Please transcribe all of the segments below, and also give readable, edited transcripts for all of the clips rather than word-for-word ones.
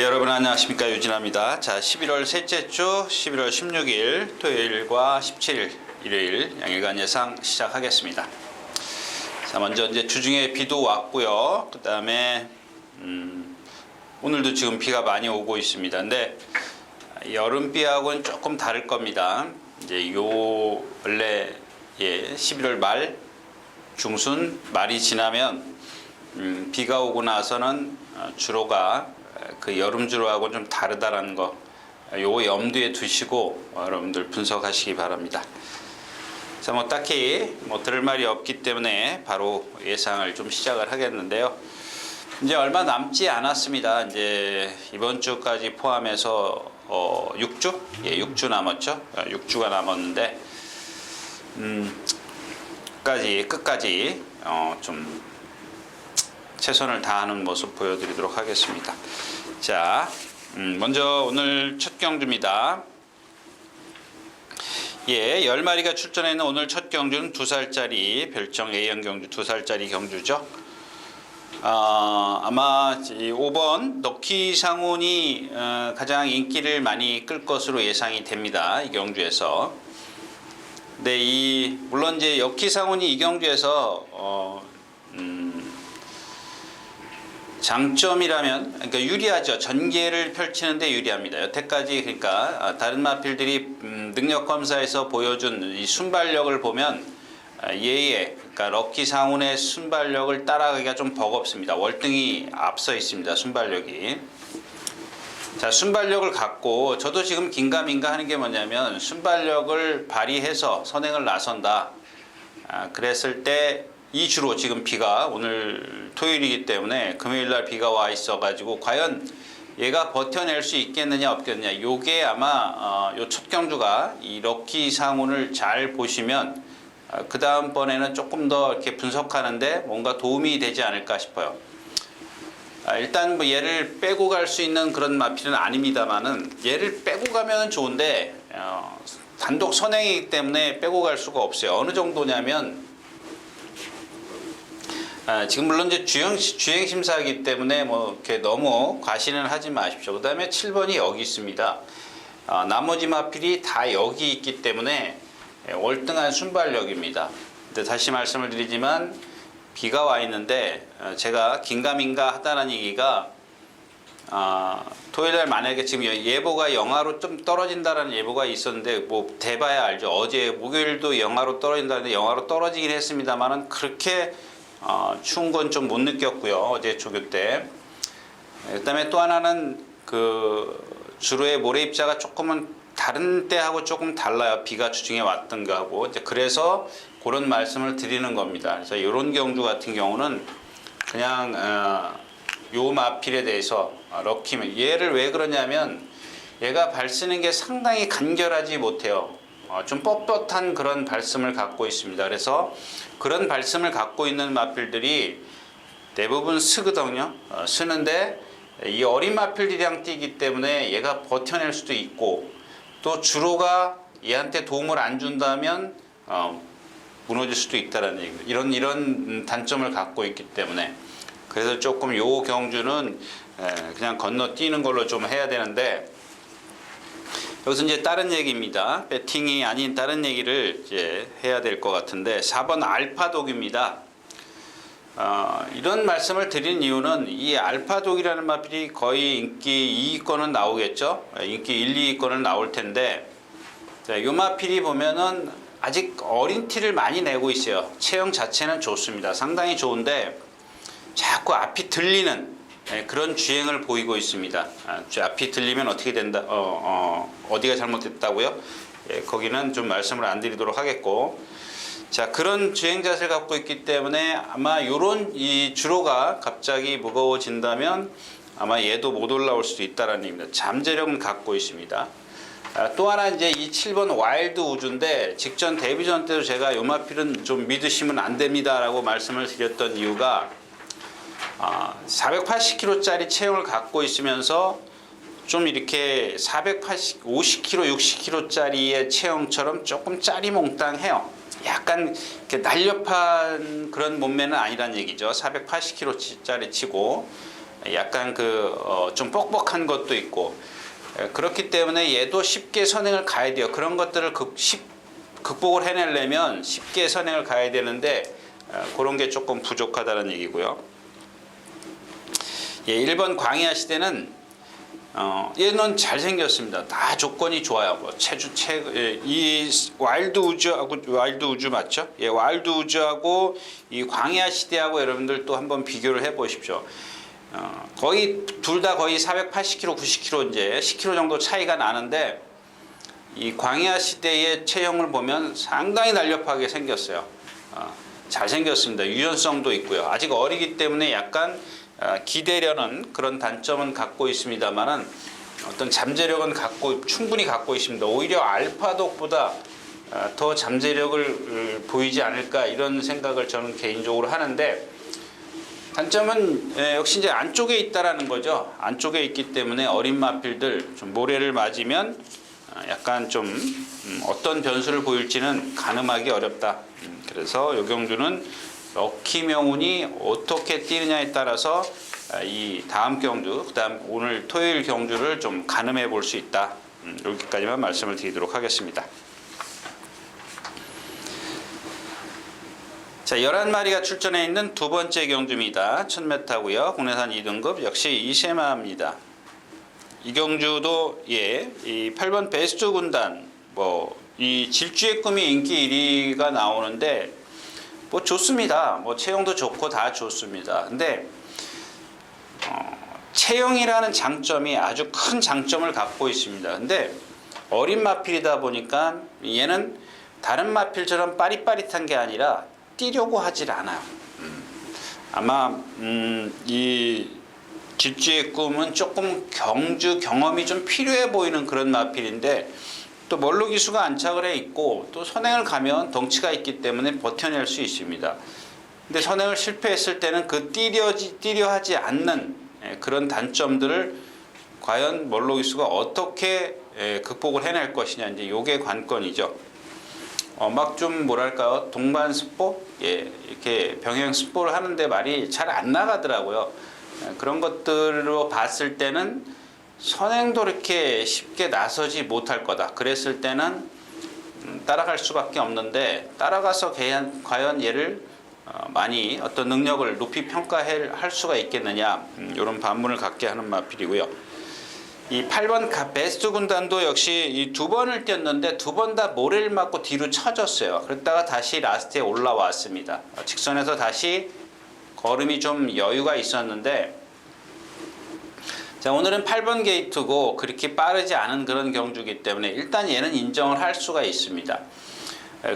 여러분 안녕하십니까, 유진아입니다. 자, 11월 셋째 주 11월 16일 토요일과 17일 일요일 양일간 예상 시작하겠습니다. 자, 먼저 이제 주중에 비도 왔고요. 그 다음에 오늘도 지금 비가 많이 오고 있습니다. 근데 여름비하고는 조금 다를 겁니다. 이제 원래 11월 말 중순 말이 지나면 비가 오고 나서는 주로가 그 여름 주로하고 좀 다르다라는 거, 요거 염두에 두시고 여러분들 분석하시기 바랍니다. 자, 딱히 들을 말이 없기 때문에 바로 예상을 좀 시작을 하겠는데요. 이제 얼마 남지 않았습니다. 이제 이번 주까지 포함해서 6주? 6주 남았죠. 6주가 남았는데 끝까지 좀 최선을 다하는 모습 보여드리도록 하겠습니다. 자, 먼저 오늘 첫 경주입니다. 10마리가 출전해 있는 오늘 첫 경주는 2살짜리 별정 A형 경주, 2살짜리 경주죠. 아마 5번 럭키 상훈이 가장 인기를 많이 끌 것으로 예상이 됩니다. 이 경주에서. 근데 물론 이제 럭키 상훈이 이 경주에서 장점이라면, 그러니까 유리하죠. 전개를 펼치는데 유리합니다. 여태까지 그러니까 다른 마필들이 능력 검사에서 보여준 이 순발력을 보면 그러니까 럭키 상훈의 순발력을 따라가기가 좀 버겁습니다. 월등히 앞서 있습니다. 순발력이. 자, 순발력을 갖고 저도 지금 긴가민가 하는 게 뭐냐면, 순발력을 발휘해서 선행을 나선다. 그랬을 때 이 주로 지금 비가 오늘 토요일이기 때문에 금요일날 비가 와 있어가지고 과연 얘가 버텨낼 수 있겠느냐 없겠느냐, 요게 아마 요 첫 경주가 이 럭키 상훈을 잘 보시면 그 다음번에는 조금 더 이렇게 분석하는데 뭔가 도움이 되지 않을까 싶어요. 일단 얘를 빼고 갈 수 있는 그런 마필은 아닙니다만은, 얘를 빼고 가면 좋은데 단독 선행이기 때문에 빼고 갈 수가 없어요. 어느 정도냐면, 지금 물론 이제 주행 심사이기 때문에 이렇게 너무 과신은 하지 마십시오. 그 다음에 7번이 여기 있습니다. 나머지 마필이 다 여기 있기 때문에 월등한 순발력입니다. 근데 다시 말씀을 드리지만 비가 와 있는데 제가 긴가민가 하다는 얘기가, 토요일날 만약에 지금 예보가 영하로 좀 떨어진다라는 예보가 있었는데 대봐야 알죠. 어제 목요일도 영하로 떨어진다는데 영하로 떨어지긴 했습니다만은 그렇게 추운 건 좀 못 느꼈고요. 어제 조교 때. 그다음에 또 하나는 주로의 모래 입자가 조금은 다른 때하고 조금 달라요. 비가 주중에 왔던 거하고. 그래서 그런 말씀을 드리는 겁니다. 그래서 이런 경주 같은 경우는 그냥 요 마필에 대해서 럭키면, 얘를 왜 그러냐면 얘가 발 쓰는 게 상당히 간결하지 못해요. 좀 뻣뻣한 그런 발씀을 갖고 있습니다. 그래서 그런 발씀을 갖고 있는 마필들이 대부분 쓰거든요. 쓰는데 이 어린 마필들이랑 뛰기 때문에 얘가 버텨낼 수도 있고, 또 주로가 얘한테 도움을 안 준다면 무너질 수도 있다는 얘기입니다. 이런 단점을 갖고 있기 때문에, 그래서 조금 요 경주는 그냥 건너뛰는 걸로 좀 해야 되는데, 여기서 이제 다른 얘기입니다. 배팅이 아닌 다른 얘기를 이제 해야 될 것 같은데, 4번 알파독입니다. 이런 말씀을 드린 이유는, 이 알파독이라는 마필이 거의 인기 2위권은 나오겠죠. 인기 1, 2위권은 나올 텐데, 이 마필이 보면은 아직 어린 티를 많이 내고 있어요. 체형 자체는 좋습니다. 상당히 좋은데 자꾸 앞이 들리는 그런 주행을 보이고 있습니다. 앞이 들리면 어떻게 된다? 어디가 잘못됐다고요? 거기는 좀 말씀을 안 드리도록 하겠고, 자, 그런 주행 자세를 갖고 있기 때문에 아마 요런 이 주로가 갑자기 무거워진다면 아마 얘도 못 올라올 수도 있다라는 얘기입니다. 잠재력은 갖고 있습니다. 또 하나 이제 이 7번 와일드 우주인데, 직전 데뷔전 때도 제가 요 마필은 좀 믿으시면 안 됩니다라고 말씀을 드렸던 이유가, 480kg짜리 체형을 갖고 있으면서 좀 이렇게 50kg, 60kg짜리의 체형처럼 조금 짜리몽땅해요. 약간 이렇게 날렵한 그런 몸매는 아니란 얘기죠. 480kg짜리 치고 약간 좀 뻑뻑한 것도 있고, 그렇기 때문에 얘도 쉽게 선행을 가야 돼요. 그런 것들을 극복을 해내려면 쉽게 선행을 가야 되는데 그런 게 조금 부족하다는 얘기고요. 예, 1번 광야 시대는 얘는 잘생겼습니다. 다 조건이 좋아요. 뭐 이 와일드 우즈 맞죠? 예, 와일드 우즈하고 이 광야 시대하고 여러분들 또 한번 비교를 해 보십시오. 거의 둘 다 거의 480kg, 90kg 이제 10kg 정도 차이가 나는데 이 광야 시대의 체형을 보면 상당히 날렵하게 생겼어요. 잘생겼습니다. 유연성도 있고요. 아직 어리기 때문에 약간 기대려는 그런 단점은 갖고 있습니다만은 어떤 잠재력은 충분히 갖고 있습니다. 오히려 알파독보다 더 잠재력을 보이지 않을까 이런 생각을 저는 개인적으로 하는데, 단점은 역시 이제 안쪽에 있다라는 거죠. 안쪽에 있기 때문에 어린 마필들 좀 모래를 맞으면 약간 좀 어떤 변수를 보일지는 가늠하기 어렵다. 그래서 요 경주는 럭키 명운이 어떻게 뛰느냐에 따라서 이 다음 경주, 그다음 오늘 토요일 경주를 좀 가늠해 볼 수 있다. 여기까지만 말씀을 드리도록 하겠습니다. 자, 11마리가 출전해 있는 두 번째 경주입니다. 1000m고요. 국내산 2등급 역시 이세마입니다. 이 경주도 이 8번 베스트 군단 이 질주의 꿈이 인기 1위가 나오는데 좋습니다. 체형도 좋고 다 좋습니다. 근데 체형이라는 장점이 아주 큰 장점을 갖고 있습니다. 근데 어린 마필이다 보니까 얘는 다른 마필처럼 빠릿빠릿한 게 아니라 뛰려고 하질 않아요. 아마 이 질주의 꿈은 조금 경주 경험이 좀 필요해 보이는 그런 마필인데, 또 멀로 기수가 안착을 해 있고 또 선행을 가면 덩치가 있기 때문에 버텨낼 수 있습니다. 근데 선행을 실패했을 때는 뛰려 하지 않는 그런 단점들을 과연 멀로 기수가 어떻게 극복을 해낼 것이냐, 이제 요게 관건이죠. 막 좀 뭐랄까요, 동반습보, 이렇게 병행습보를 하는데 말이 잘 안 나가더라고요. 그런 것들로 봤을 때는 선행도 이렇게 쉽게 나서지 못할 거다. 그랬을 때는 따라갈 수밖에 없는데, 따라가서 과연 얘를 많이 어떤 능력을 높이 평가할 수가 있겠느냐, 이런 반문을 갖게 하는 마필이고요. 이 8번 베스트 군단도 역시 이 두 번을 뛰었는데 두 번 다 모래를 맞고 뒤로 쳐졌어요. 그랬다가 다시 라스트에 올라왔습니다. 직선에서 다시 걸음이 좀 여유가 있었는데, 자, 오늘은 8번 게이트고 그렇게 빠르지 않은 그런 경주이기 때문에 일단 얘는 인정을 할 수가 있습니다.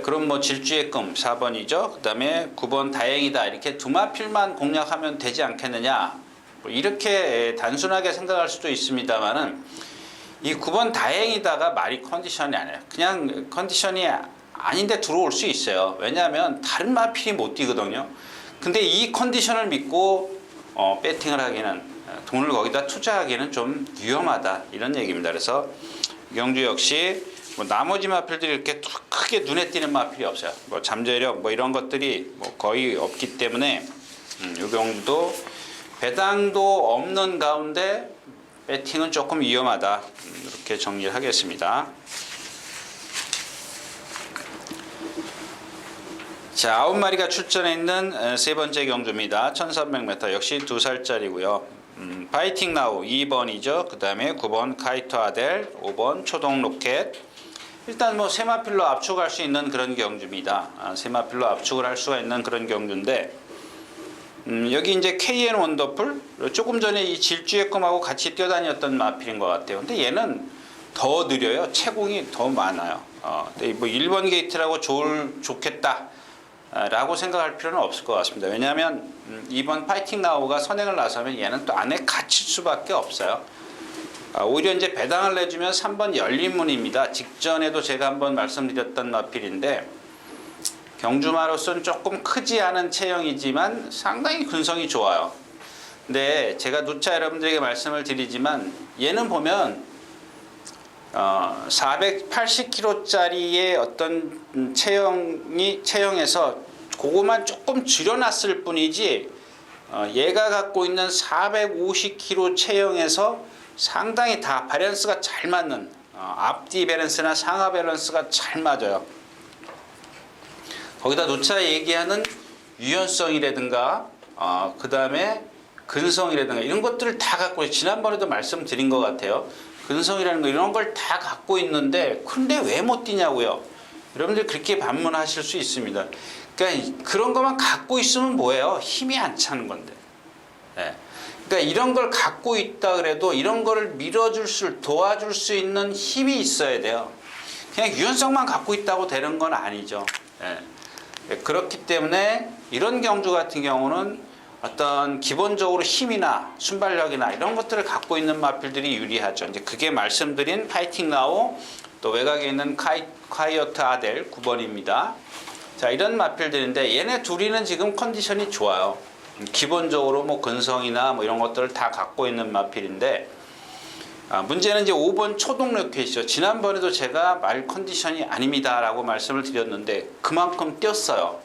그럼 질주의 꿈 4번이죠. 그 다음에 9번 다행이다. 이렇게 두 마필만 공략하면 되지 않겠느냐, 이렇게 단순하게 생각할 수도 있습니다만은, 이 9번 다행이다가 말이 컨디션이 아니에요. 그냥 컨디션이 아닌데 들어올 수 있어요. 왜냐하면 다른 마필이 못 뛰거든요. 근데 이 컨디션을 믿고 배팅을 하기는, 돈을 거기다 투자하기는 좀 위험하다, 이런 얘기입니다. 그래서 경주 역시 나머지 마필들이 이렇게 크게 눈에 띄는 마필이 없어요. 잠재력 이런 것들이 거의 없기 때문에 이 경주도 배당도 없는 가운데 배팅은 조금 위험하다, 이렇게 정리를 하겠습니다. 자, 9마리가 출전해 있는 세 번째 경주입니다. 1300m 역시 2살짜리고요. 파이팅 나우 2번이죠. 그 다음에 9번 카이토 아델, 5번 초동 로켓. 일단 세마필로 압축할 수 있는 그런 경주입니다. 세마필로 압축을 할 수가 있는 그런 경주인데, 여기 이제 KN 원더풀, 조금 전에 이 질주의 꿈하고 같이 뛰어다녔던 마필인 것 같아요. 근데 얘는 더 느려요. 채공이 더 많아요. 1번 게이트라고 좋겠다 라고 생각할 필요는 없을 것 같습니다. 왜냐하면 2번 파이팅 나우가 선행을 나서면 얘는 또 안에 갇힐 수밖에 없어요. 오히려 이제 배당을 내주면 3번 열린문입니다. 직전에도 제가 한번 말씀드렸던 마필인데, 경주마로서는 조금 크지 않은 체형이지만 상당히 근성이 좋아요. 근데 제가 누차 여러분들에게 말씀을 드리지만, 얘는 보면 480kg짜리의 어떤 체형에서 그거만 조금 줄여놨을 뿐이지 얘가 갖고 있는 450kg 체형에서 상당히 다 밸런스가 잘 맞는 앞뒤 밸런스나 상하 밸런스가 잘 맞아요. 거기다 누차 얘기하는 유연성이라든가 그 다음에 근성이라든가 이런 것들을 다 갖고 있어요. 지난번에도 말씀드린 것 같아요. 근성이라는 거 이런 걸 다 갖고 있는데 근데 왜 못 뛰냐고요. 여러분들 그렇게 반문하실 수 있습니다. 그러니까 그런 것만 갖고 있으면 뭐예요? 힘이 안 차는 건데. 네. 그러니까 이런 걸 갖고 있다 그래도 이런 거를 도와줄 수 있는 힘이 있어야 돼요. 그냥 유연성만 갖고 있다고 되는 건 아니죠. 네. 그렇기 때문에 이런 경주 같은 경우는 어떤 기본적으로 힘이나 순발력이나 이런 것들을 갖고 있는 마필들이 유리하죠. 이제 그게 말씀드린 파이팅 나우 또 외곽에 있는 콰이어트 아델 9번입니다. 자, 이런 마필들인데 얘네 둘이는 지금 컨디션이 좋아요. 기본적으로 뭐 근성이나 뭐 이런 것들을 다 갖고 있는 마필인데 문제는 이제 5번 초동력 케이스죠. 지난번에도 제가 말 컨디션이 아닙니다 라고 말씀을 드렸는데 그만큼 뛰었어요.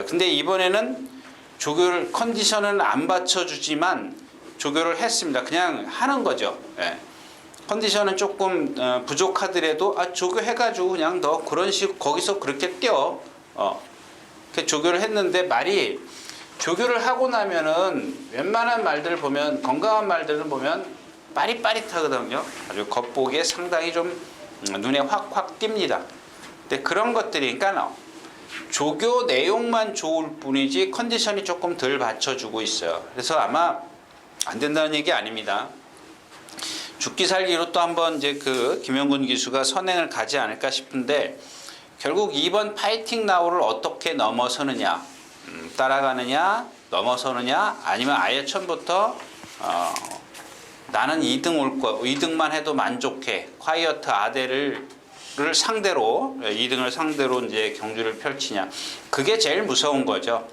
근데 이번에는 조교를 컨디션은 안 받쳐주지만 조교를 했습니다. 그냥 하는 거죠. 컨디션은 조금 부족하더라도 조교 해가지고 그냥 너 그런 식 거기서 그렇게 뛰어. 조교를 했는데 말이 조교를 하고 나면은 웬만한 말들을 보면 건강한 말들을 보면 빠릿빠릿하거든요. 아주 겉보기에 상당히 좀 눈에 확확 띕니다. 근데 그런 것들이 그러니까 조교 내용만 좋을 뿐이지 컨디션이 조금 덜 받쳐주고 있어요. 그래서 아마 안 된다는 얘기 아닙니다. 죽기 살기로 또 한번 이제 그 김영군 기수가 선행을 가지 않을까 싶은데 결국 2번 파이팅 나우를 어떻게 넘어서느냐, 따라가느냐, 넘어서느냐, 아니면 아예 처음부터 나는 2등 올 거야, 2등만 해도 만족해, 콰이어트 아델을 상대로 2등을 상대로 이제 경주를 펼치냐, 그게 제일 무서운 거죠.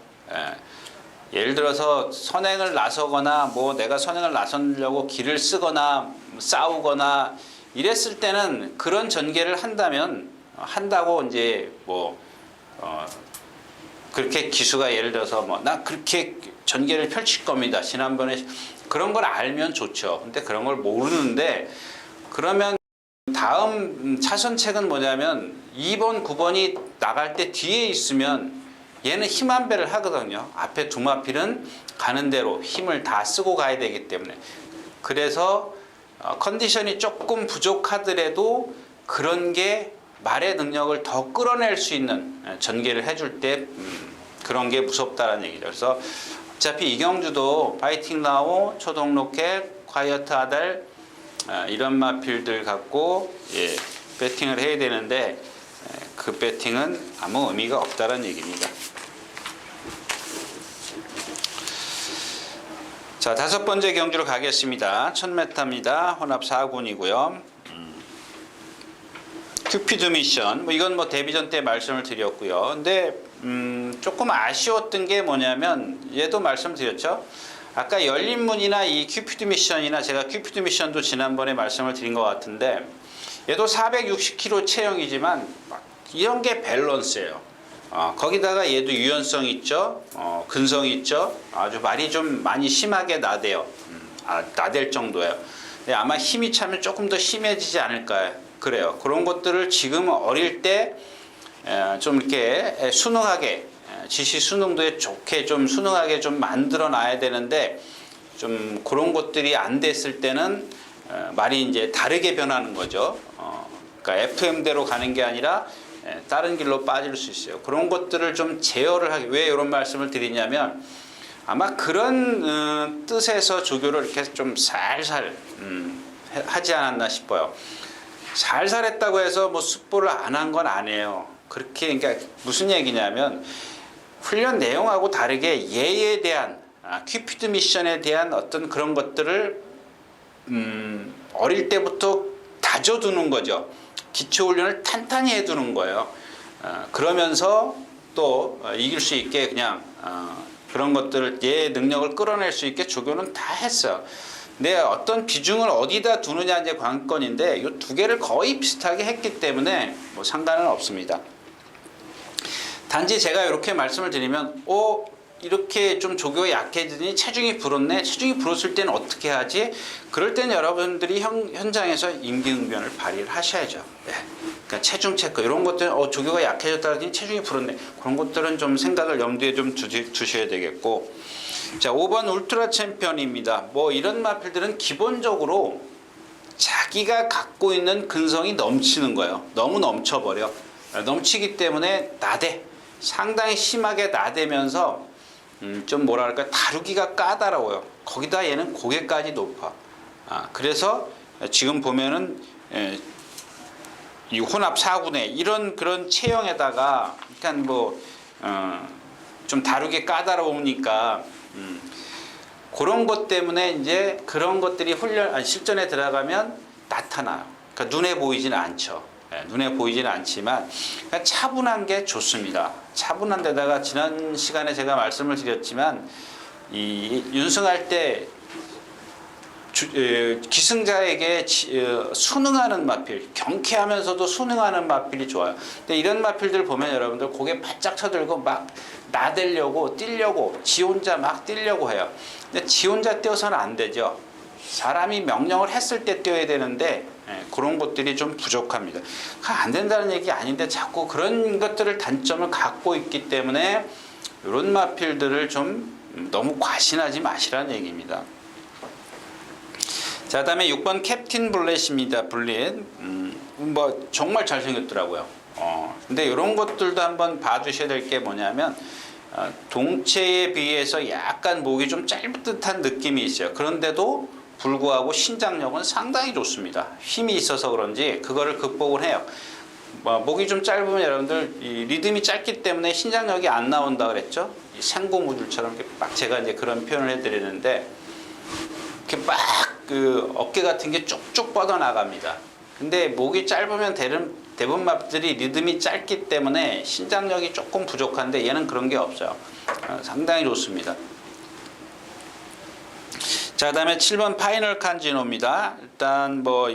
예를 들어서 선행을 나서거나 뭐 내가 선행을 나서려고 길을 쓰거나 싸우거나 이랬을 때는 그런 전개를 한다고 이제 뭐 그렇게 기수가 예를 들어서 뭐 나 그렇게 전개를 펼칠 겁니다. 지난번에 그런 걸 알면 좋죠. 근데 그런 걸 모르는데 그러면 다음 차선책은 뭐냐면 2번, 9번이 나갈 때 뒤에 있으면 얘는 힘 한 배를 하거든요. 앞에 두 마필은 가는 대로 힘을 다 쓰고 가야 되기 때문에. 그래서 컨디션이 조금 부족하더라도 그런 게 말의 능력을 더 끌어낼 수 있는 전개를 해줄 때 그런 게 무섭다는 얘기죠. 그래서 어차피 이경주도 파이팅 나우, 초동로켓, 콰이어트 아달 이런 마필들 갖고 배팅을 해야 되는데 그 배팅은 아무 의미가 없다는 얘기입니다. 자, 5번째 경주로 가겠습니다. 1000m입니다. 혼합 4군이고요. 큐피드 미션, 이건 데뷔전 때 말씀을 드렸고요. 근데 조금 아쉬웠던 게 뭐냐면 얘도 말씀드렸죠. 아까 열린문이나 이 큐피드 미션이나 제가 큐피드 미션도 지난번에 말씀을 드린 것 같은데 얘도 460kg 체형이지만 이런 게 밸런스예요. 거기다가 얘도 유연성 있죠. 근성 있죠. 아주 말이 좀 많이 심하게 나대요. 나댈 정도예요. 근데 아마 힘이 차면 조금 더 심해지지 않을까 그래요. 그런 것들을 지금 어릴 때 좀 이렇게 순응하게 지시 수능도에 좋게 좀 순응하게 좀 만들어 놔야 되는데 좀 그런 것들이 안 됐을 때는 말이 이제 다르게 변하는 거죠. 그러니까 FM대로 가는 게 아니라 다른 길로 빠질 수 있어요. 그런 것들을 좀 제어를 하기, 왜 이런 말씀을 드리냐면 아마 그런 뜻에서 조교를 이렇게 좀 살살 하지 않았나 싶어요. 살살 했다고 해서 뭐 숙보를 안 한 건 아니에요. 그렇게, 그러니까 무슨 얘기냐면 훈련 내용하고 다르게 얘에 대한 큐피드 미션에 대한 어떤 그런 것들을 어릴 때부터 다져두는 거죠. 기초 훈련을 탄탄히 해두는 거예요. 그러면서 또 이길 수 있게 그냥 그런 것들을 얘의 능력을 끌어낼 수 있게 조교는 다 했어요. 근데 어떤 비중을 어디다 두느냐 이제 관건인데 이 두 개를 거의 비슷하게 했기 때문에 뭐 상관은 없습니다. 단지 제가 이렇게 말씀을 드리면 이렇게 좀 조교가 약해지더니 체중이 불었네. 체중이 불었을 때는 어떻게 하지? 그럴 때는 여러분들이 현장에서 임기응변을 발휘를 하셔야죠. 네. 그러니까 체중 체크 이런 것들은 조교가 약해졌다더니 체중이 불었네. 그런 것들은 좀 생각을 염두에 좀 두셔야 되겠고. 자, 5번 울트라 챔피언입니다. 뭐 이런 마필들은 기본적으로 자기가 갖고 있는 근성이 넘치는 거예요. 너무 넘쳐버려. 넘치기 때문에 나대. 상당히 심하게 나대면서 좀 뭐랄까 다루기가 까다로워요. 거기다 얘는 고개까지 높아. 그래서 지금 보면은 이 혼합 4군의 이런 그런 체형에다가 그러니까 뭐 좀 다루기 까다로우니까 그런 것 때문에 이제 그런 것들이 실전에 들어가면 나타나요. 그러니까 눈에 보이지는 않죠. 눈에 보이지는 않지만 그러니까 차분한 게 좋습니다. 차분한 데다가 지난 시간에 제가 말씀을 드렸지만 이 윤승할 때 기승자에게 순응하는 마필, 경쾌하면서도 순응하는 마필이 좋아요. 근데 이런 마필들 보면 여러분들 고개 바짝 쳐들고 막 나대려고 뛰려고 지 혼자 막 뛰려고 해요. 근데 지 혼자 뛰어서는 안 되죠. 사람이 명령을 했을 때 뛰어야 되는데 그런 것들이 좀 부족합니다. 안 된다는 얘기 아닌데 자꾸 그런 것들을 단점을 갖고 있기 때문에 이런 마필들을 좀 너무 과신하지 마시라는 얘기입니다. 자, 다음에 6번 캡틴 블렛입니다. 블렛. 뭐 정말 잘생겼더라고요. 근데 이런 것들도 한번 봐주셔야 될 게 뭐냐면 동체에 비해서 약간 목이 좀 짧은 듯한 느낌이 있어요. 그런데도 불구하고 신장력은 상당히 좋습니다. 힘이 있어서 그런지 그거를 극복을 해요. 목이 좀 짧으면 여러분들 이 리듬이 짧기 때문에 신장력이 안 나온다 그랬죠. 이 생고무줄처럼 이렇게 막 제가 이제 그런 표현을 해드리는데 이렇게 막 그 어깨 같은 게 쭉쭉 뻗어 나갑니다. 근데 목이 짧으면 대부분 마필들이 리듬이 짧기 때문에 신장력이 조금 부족한데 얘는 그런 게 없어요. 상당히 좋습니다. 자, 다음에 7번 파이널 칸지노입니다. 일단 뭐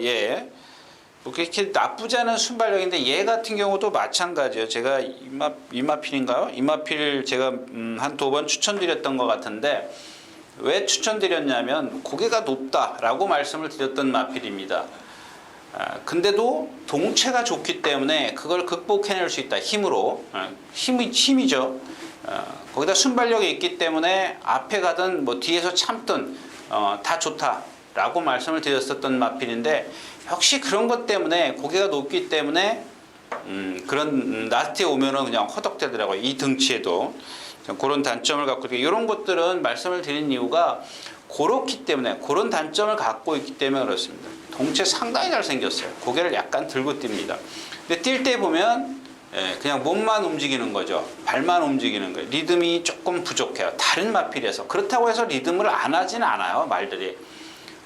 그렇게 나쁘지 않은 순발력인데 얘 같은 경우도 마찬가지예요. 제가 이마필인가요? 이마필 제가 한 2번 추천드렸던 것 같은데 왜 추천드렸냐면 고개가 높다라고 말씀을 드렸던 마필입니다. 근데도 동체가 좋기 때문에 그걸 극복해낼 수 있다. 힘으로. 힘이죠. 거기다 순발력이 있기 때문에 앞에 가든 뭐 뒤에서 참든 다 좋다라고 말씀을 드렸었던 마필인데 역시 그런 것 때문에 고개가 높기 때문에 그런 라스트에 오면은 그냥 허덕대더라고요. 이 등치에도. 그런 단점을 갖고 있고 이런 것들은 말씀을 드린 이유가 그렇기 때문에 그런 단점을 갖고 있기 때문에 그렇습니다. 동체 상당히 잘생겼어요. 고개를 약간 들고 뜁니다. 근데 뛸 때 보면 그냥 몸만 움직이는 거죠. 발만 움직이는 거예요. 리듬이 조금 부족해요. 다른 마필에서. 그렇다고 해서 리듬을 안 하진 않아요. 말들이.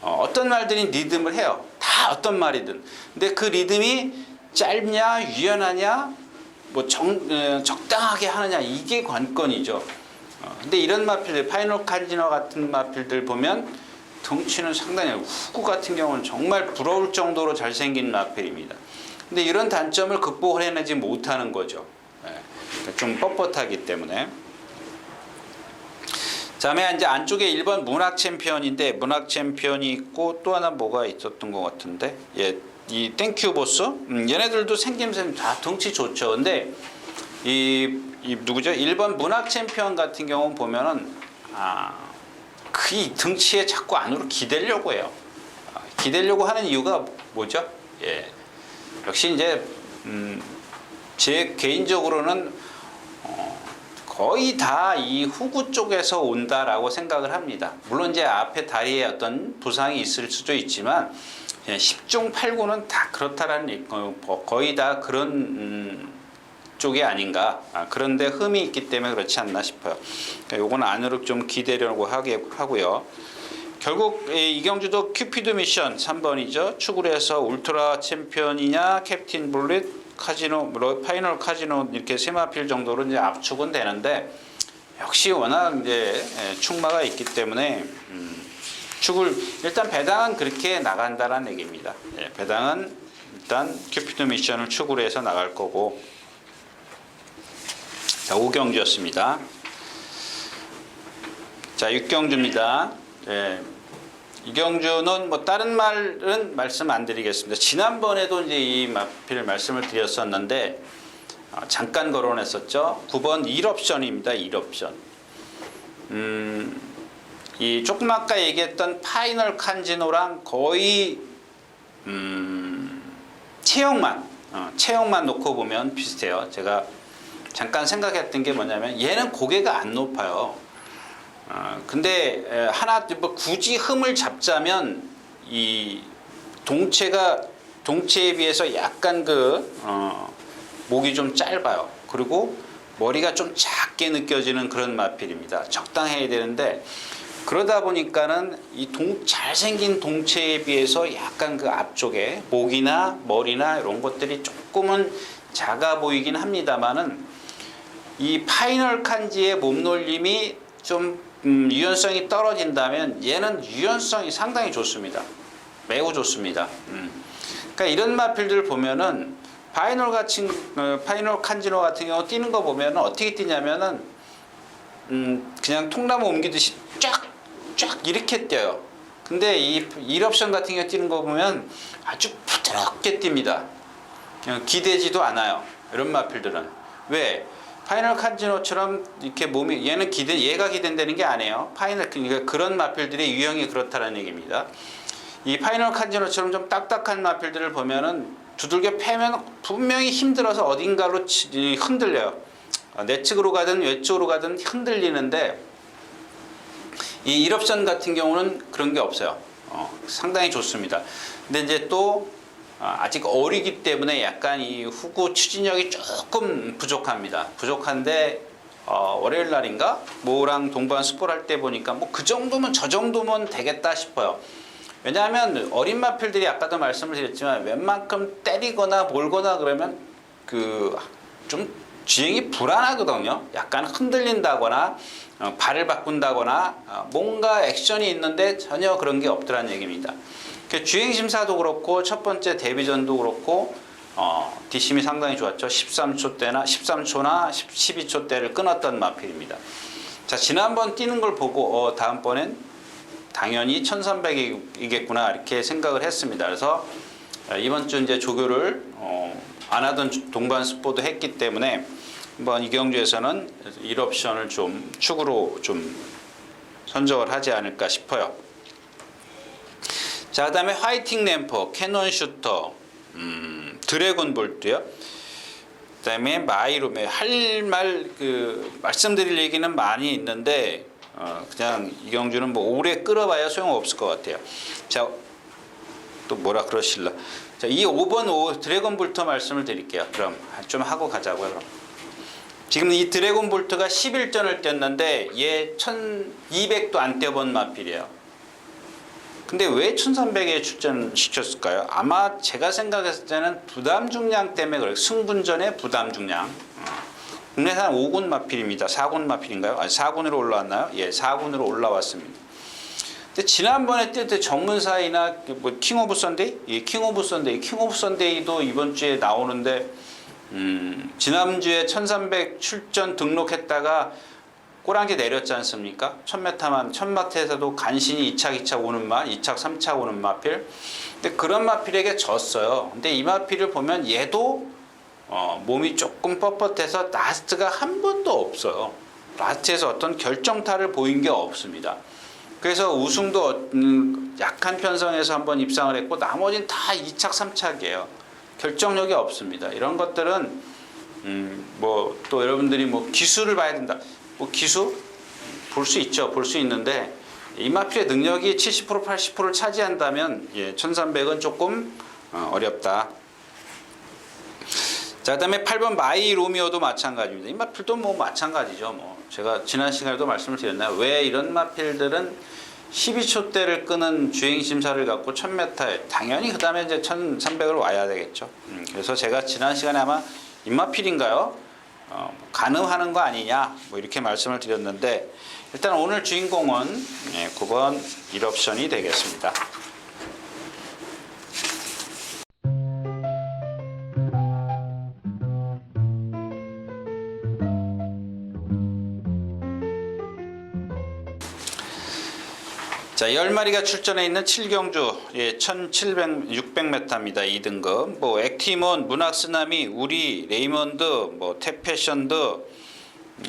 어떤 말들이 리듬을 해요. 다 어떤 말이든. 근데 그 리듬이 짧냐 유연하냐 뭐 적당하게 하느냐 이게 관건이죠. 근데 이런 마필들 파이널 칸지노 같은 마필들 보면 덩치는 상당히 후구 같은 경우는 정말 부러울 정도로 잘생긴 마필입니다. 근데 이런 단점을 극복을 해내지 못하는 거죠. 좀 뻣뻣하기 때문에. 다음에 이제 안쪽에 1번 문학 챔피언인데 문학 챔피언이 있고 또 하나 뭐가 있었던 것 같은데 이 땡큐 보스 얘네들도 생김새 다 덩치 좋죠. 근데 이 누구죠? 1번 문학 챔피언 같은 경우 보면은 그 등치에 자꾸 안으로 기대려고 해요. 기대려고 하는 이유가 뭐죠? 역시 이제 제 개인적으로는 거의 다 이 후구 쪽에서 온다라고 생각을 합니다. 물론 이제 앞에 다리에 어떤 부상이 있을 수도 있지만 10중 8구는 다 그렇다라는 거의 다 그런 쪽이 아닌가. 그런데 흠이 있기 때문에 그렇지 않나 싶어요. 그러니까 요거는 안으로 좀 기대려고 하고요. 결국 이경주도 큐피드 미션 3번이죠. 축구를 해서 울트라 챔피언이냐 캡틴 블릿 카지노 파이널 카지노 이렇게 세 마필 정도로 이제 압축은 되는데 역시 워낙 이제 충마가 있기 때문에 축을 일단 배당은 그렇게 나간다는 얘기입니다. 배당은 일단 큐피드 미션을 축으로 해서 나갈 거고. 자, 오경주였습니다. 자, 육경주입니다. 예, 이경주는 뭐 다른 말은 말씀 안 드리겠습니다. 지난번에도 이제 이 마필 말씀을 드렸었는데 잠깐 거론했었죠. 9번 1옵션입니다. 1옵션. 이 조금 아까 얘기했던 파이널 칸지노랑 거의 체형만 놓고 보면 비슷해요. 제가 잠깐 생각했던 게 뭐냐면 얘는 고개가 안 높아요. 근데 하나 뭐 굳이 흠을 잡자면 이 동체에 비해서 약간 목이 좀 짧아요. 그리고 머리가 좀 작게 느껴지는 그런 마필입니다. 적당해야 되는데 그러다 보니까는 이 잘생긴 동체에 비해서 약간 그 앞쪽에 목이나 머리나 이런 것들이 조금은 작아 보이긴 합니다만은 이 파이널 칸지의 몸놀림이 좀 유연성이 떨어진다면 얘는 유연성이 상당히 좋습니다. 매우 좋습니다. 그러니까 이런 마필들 보면은 파이널 칸지노 같은 경우 뛰는 거 보면은 어떻게 뛰냐면은 그냥 통나무 옮기듯이 쫙 이렇게 뛰어요. 근데 이 1옵션 같은 경우 뛰는 거 보면 아주 부드럽게 뜁니다. 기대지도 않아요. 이런 마필들은. 왜? 파이널 칸지노처럼 이렇게 몸이 얘가 기댄다는 게 아니에요. 그러니까 그런 마필들의 유형이 그렇다는 얘기입니다. 이 파이널 칸지노처럼 좀 딱딱한 마필들을 보면은 두들겨 패면 분명히 힘들어서 어딘가로 흔들려요. 내측으로 가든 외쪽으로 가든 흔들리는데 이 1옵션 같은 경우는 그런 게 없어요. 상당히 좋습니다. 근데 이제 또 아직 어리기 때문에 약간 이 후구 추진력이 조금 부족합니다. 부족한데 월요일 날인가 뭐랑 동반 스포를 할 때 보니까 뭐 그 정도면 저 정도면 되겠다 싶어요. 왜냐하면 어린 마필들이 아까도 말씀을 드렸지만 웬만큼 때리거나 몰거나 그러면 좀 주행이 불안하거든요. 약간 흔들린다거나 발을 바꾼다거나 뭔가 액션이 있는데 전혀 그런 게 없더라는 얘기입니다. 주행심사도 그렇고 첫 번째 데뷔전도 그렇고 뒷심이 상당히 좋았죠. 13초나 12초대를 끊었던 마필입니다. 자, 지난번 뛰는 걸 보고 다음번엔 당연히 1300이겠구나 이렇게 생각을 했습니다. 그래서 이번 주 이제 조교를 안 하던 동반 스포도 했기 때문에 한번 이경주에서는 1옵션을 좀 축으로 좀 선정을 하지 않을까 싶어요. 자, 그다음에 화이팅 램퍼, 캐논 슈터, 드래곤 볼트요. 그다음에 마이룸에 말씀드릴 얘기는 많이 있는데 그냥 이경주는 뭐 오래 끌어봐야 소용없을 것 같아요. 자, 또 뭐라 그러실라. 자, 이 5번 드래곤 볼트 말씀을 드릴게요. 그럼 좀 하고 가자고요. 그럼. 지금 이 드래곤 볼트가 11전을 뛰었는데 얘 1200도 안 뛰어본 마필이에요. 근데 왜 1300에 출전시켰을까요? 아마 제가 생각했을 때는 부담 중량 때문에 그래요. 승분전의 부담 중량. 국내산 5군 마필입니다. 4군 마필인가요? 4군으로 올라왔나요? 예, 4군으로 올라왔습니다. 근데 지난번에 뛸 때 정문사이나 뭐 킹 오브 선데이? 예, 킹 오브 선데이도 이번 주에 나오는데 지난주에 1300 출전 등록했다가 꼬랑지 내렸지 않습니까? 1000m에서도 간신히 2착 오는 2착 3착 오는 마필. 근데 그런 마필에게 졌어요. 근데 이 마필을 보면 얘도 몸이 조금 뻣뻣해서 라스트가 한 번도 없어요. 라스트에서 어떤 결정타를 보인 게 없습니다. 그래서 우승도 약한 편성에서 한번 입상을 했고 나머지는 다 2착 3착이에요. 결정력이 없습니다. 이런 것들은 뭐 또 여러분들이 뭐 기수를 봐야 된다. 뭐 기수 볼 수 있죠. 볼 수 있는데 이 마필의 능력이 70% 80%를 차지한다면 1300은 조금 어렵다. 자, 그다음에 8번 마이 로미오도 마찬가지입니다. 이 마필도 뭐 마찬가지죠. 뭐 제가 지난 시간에도 말씀을 드렸나요? 왜 이런 마필들은 12초대를 끄는 주행 심사를 갖고 1000m에 당연히 그다음에 이제 1300을 와야 되겠죠. 그래서 제가 지난 시간에 아마 임마필인가요? 가늠하는 거 아니냐 뭐 이렇게 말씀을 드렸는데 일단 오늘 주인공은 9번 1옵션이 되겠습니다. 자, 10마리가 출전해 있는 7경주, 예, 600m입니다. 2등급. 뭐 액티몬, 문학쓰나미, 우리, 레이먼드, 뭐 탭패션드,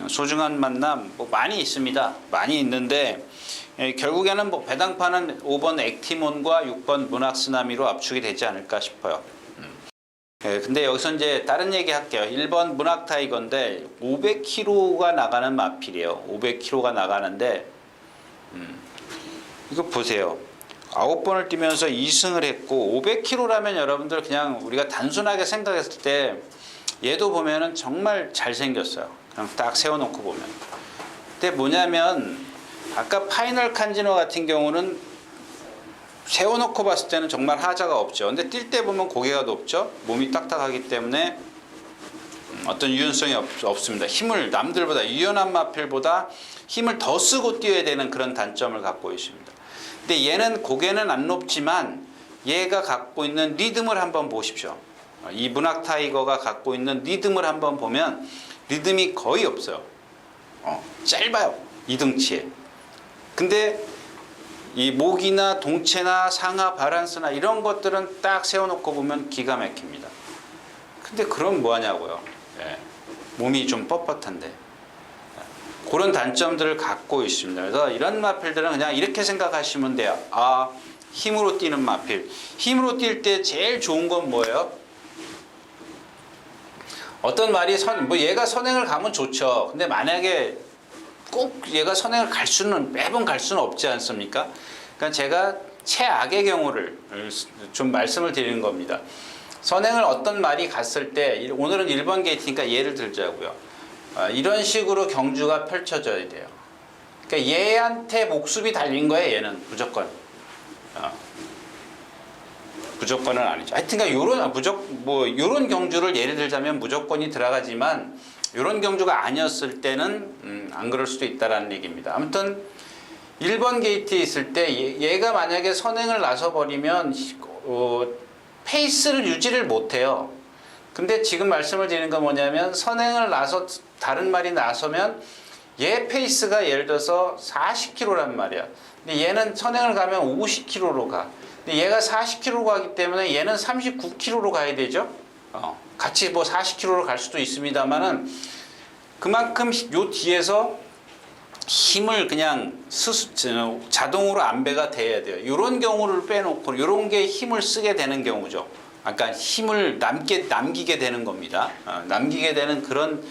소중한 만남, 뭐 많이 있습니다. 많이 있는데, 예, 결국에는 뭐 배당판은 5번 액티몬과 6번 문학쓰나미로 압축이 되지 않을까 싶어요. 예, 근데 여기서 이제 다른 얘기 할게요. 1번 문학타이거인데 500kg가 나가는 마필이에요. 500kg가 나가는데, 이거 보세요. 9번을 뛰면서 2승을 했고 500kg라면 여러분들 그냥 우리가 단순하게 생각했을 때 얘도 보면은 정말 잘생겼어요. 그냥 딱 세워놓고 보면. 근데 뭐냐면 아까 파이널 칸지노 같은 경우는 세워놓고 봤을 때는 정말 하자가 없죠. 근데 뛸 때 보면 고개가 높죠. 몸이 딱딱하기 때문에 어떤 유연성이 없습니다. 힘을 남들보다 유연한 마필보다 힘을 더 쓰고 뛰어야 되는 그런 단점을 갖고 있습니다. 근데 얘는 고개는 안 높지만 얘가 갖고 있는 리듬을 한번 보십시오. 이 문학 타이거가 갖고 있는 리듬을 한번 보면 리듬이 거의 없어요. 짧아요. 이등치에. 근데 이 목이나 동체나 상하 바란스나 이런 것들은 딱 세워놓고 보면 기가 막힙니다. 근데 그럼 뭐하냐고요. 예. 몸이 좀 뻣뻣한데. 그런 단점들을 갖고 있습니다. 그래서 이런 마필들은 그냥 이렇게 생각하시면 돼요. 아, 힘으로 뛰는 마필. 힘으로 뛸 때 제일 좋은 건 뭐예요? 어떤 말이 뭐 얘가 선행을 가면 좋죠. 근데 만약에 꼭 얘가 선행을 매번 갈 수는 없지 않습니까? 그러니까 제가 최악의 경우를 좀 말씀을 드리는 겁니다. 선행을 어떤 말이 갔을 때, 오늘은 1번 게이트니까 예를 들자고요. 이런 식으로 경주가 펼쳐져야 돼요. 그러니까 얘한테 목숨이 달린 거예요. 얘는 무조건. 무조건은 아니죠. 하여튼간 요런 경주를 예를 들자면 무조건이 들어가지만 요런 경주가 아니었을 때는 안 그럴 수도 있다라는 얘기입니다. 아무튼 1번 게이트에 있을 때 얘가 만약에 선행을 나서 버리면 페이스를 유지를 못 해요. 근데 지금 말씀을 드리는 건 뭐냐면 선행을 나서 다른 말이 나서면 얘 페이스가 예를 들어서 40km란 말이야. 근데 얘는 선행을 가면 50km로 가. 근데 얘가 40km로 가기 때문에 얘는 39km로 가야 되죠. 같이 뭐 40km로 갈 수도 있습니다만은 그만큼 요 뒤에서 힘을 그냥 자동으로 안배가 돼야 돼요. 이런 경우를 빼놓고 이런 게 힘을 쓰게 되는 경우죠. 아까 힘을 남기게 되는 겁니다. 남기게 되는 그런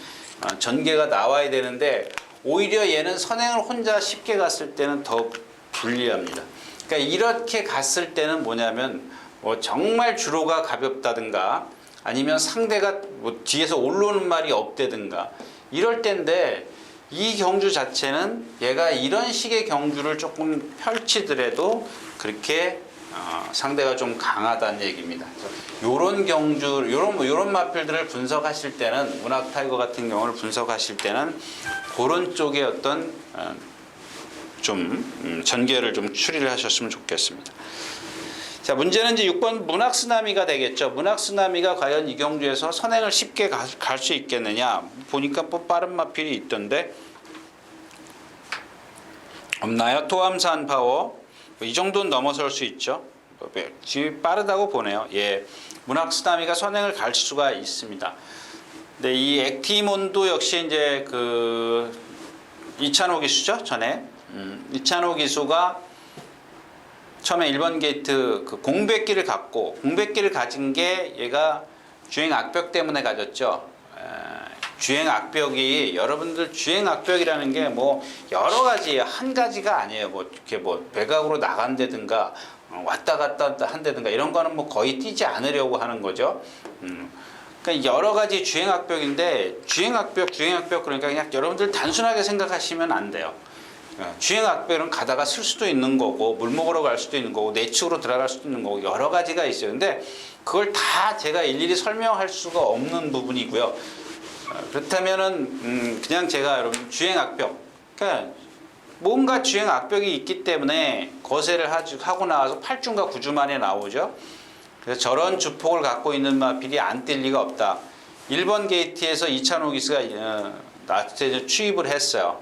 전개가 나와야 되는데 오히려 얘는 선행을 혼자 쉽게 갔을 때는 더 불리합니다. 그러니까 이렇게 갔을 때는 뭐냐면 정말 주로가 가볍다든가 아니면 상대가 뭐 뒤에서 올라오는 말이 없다든가 이럴 때인데 이 경주 자체는 얘가 이런 식의 경주를 조금 펼치더라도 그렇게 상대가 좀 강하다는 얘기입니다. 요런 경주, 요런 마필들을 분석하실 때는 문학 타이거 같은 경우를 분석하실 때는 그런 쪽에 어떤 좀 전개를 좀 추리를 하셨으면 좋겠습니다. 자, 문제는 이제 6번 문학쓰나미가 되겠죠. 문학쓰나미가 과연 이 경주에서 선행을 쉽게 갈 수 있겠느냐. 보니까 뭐 빠른 마필이 있던데 없나요? 토암산 파워 이 정도는 넘어설 수 있죠. 지금 빠르다고 보네요. 예, 문학쓰나미가 선행을 갈 수가 있습니다. 근데 이 액티몬도 역시 이제 그 이찬호 기수죠. 전에 이찬호 기수가 처음에 1번 게이트 그 공백기를 가진 게 얘가 주행 악벽 때문에 가졌죠. 주행 악벽이 여러분들 주행 악벽이라는 게 뭐 여러 가지 한 가지가 아니에요. 뭐 이렇게 뭐 외곽으로 나간다든가 왔다 갔다 한다든가 이런 거는 뭐 거의 뛰지 않으려고 하는 거죠. 그러니까 여러 가지 주행 악벽인데 주행 악벽 그러니까 그냥 여러분들 단순하게 생각하시면 안 돼요. 주행 악벽은 가다가 쓸 수도 있는 거고 물 먹으러 갈 수도 있는 거고 내측으로 들어갈 수도 있는 거고 여러 가지가 있어요. 근데 그걸 다 제가 일일이 설명할 수가 없는 부분이고요. 그렇다면은 그냥 제가 여러분 주행 악벽, 그러니까 뭔가 주행 악벽이 있기 때문에 거세를 하고 나와서 8주인가 9주 만에 나오죠. 그래서 저런 주폭을 갖고 있는 마필이 안 뛸 리가 없다. 1번 게이트에서 이찬호 기수가 나한테 추입을 했어요.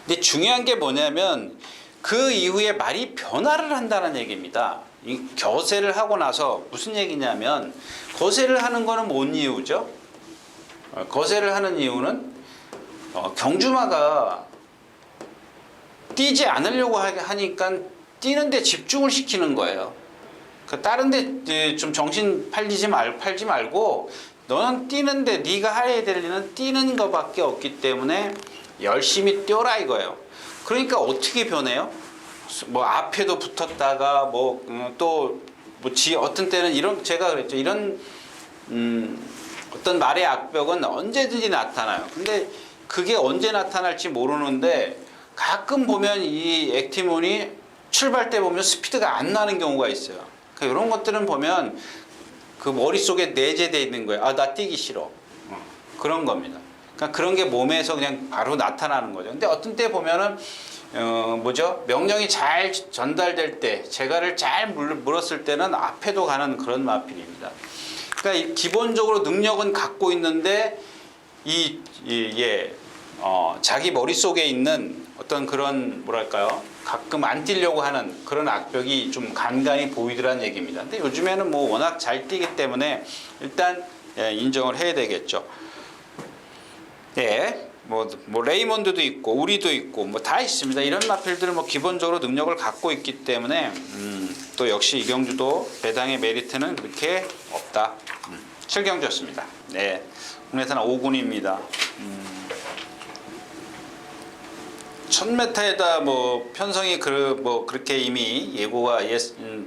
근데 중요한 게 뭐냐면 그 이후에 말이 변화를 한다는 얘기입니다. 이 거세를 하고 나서 무슨 얘기냐면, 거세를 하는 거는 뭔 이유죠? 거세를 하는 이유는 경주마가 뛰지 않으려고 하니까 뛰는데 집중을 시키는 거예요. 다른 데 좀 정신 팔지 말고 너는 뛰는데 네가 해야 될 일은 뛰는 거밖에 없기 때문에 열심히 뛰어라 이거예요. 그러니까 어떻게 변해요? 뭐 앞에도 붙었다가 어떤 때는 이런, 제가 그랬죠. 이런 어떤 말의 악벽은 언제든지 나타나요. 근데 그게 언제 나타날지 모르는데 가끔 보면 이 액티몬이 출발 때 보면 스피드가 안 나는 경우가 있어요. 그러니까 이런 것들은 보면 그 머릿속에 내재되어 있는 거예요. 아, 나 뛰기 싫어. 그런 겁니다. 그러니까 그런 게 몸에서 그냥 바로 나타나는 거죠. 근데 어떤 때 보면은 명령이 잘 전달될 때, 재갈을 잘 물었을 때는 앞에도 가는 그런 마필입니다. 그러니까 기본적으로 능력은 갖고 있는데 자기 머릿속에 있는 어떤 그런 뭐랄까요, 가끔 안 뛰려고 하는 그런 악벽이 좀 간간히 보이더란 얘기입니다. 근데 요즘에는 뭐 워낙 잘 뛰기 때문에 일단 인정을 해야 되겠죠. 예, 뭐 레이몬드도 있고 우리도 있고 뭐 다 있습니다. 이런 마필들은 뭐 기본적으로 능력을 갖고 있기 때문에 또 역시 이경주도 배당의 메리트는 그렇게 없다. 7경주였습니다. 네, 국내산 5군입니다. 1000m에다 뭐 편성이 그렇게 이미 예고가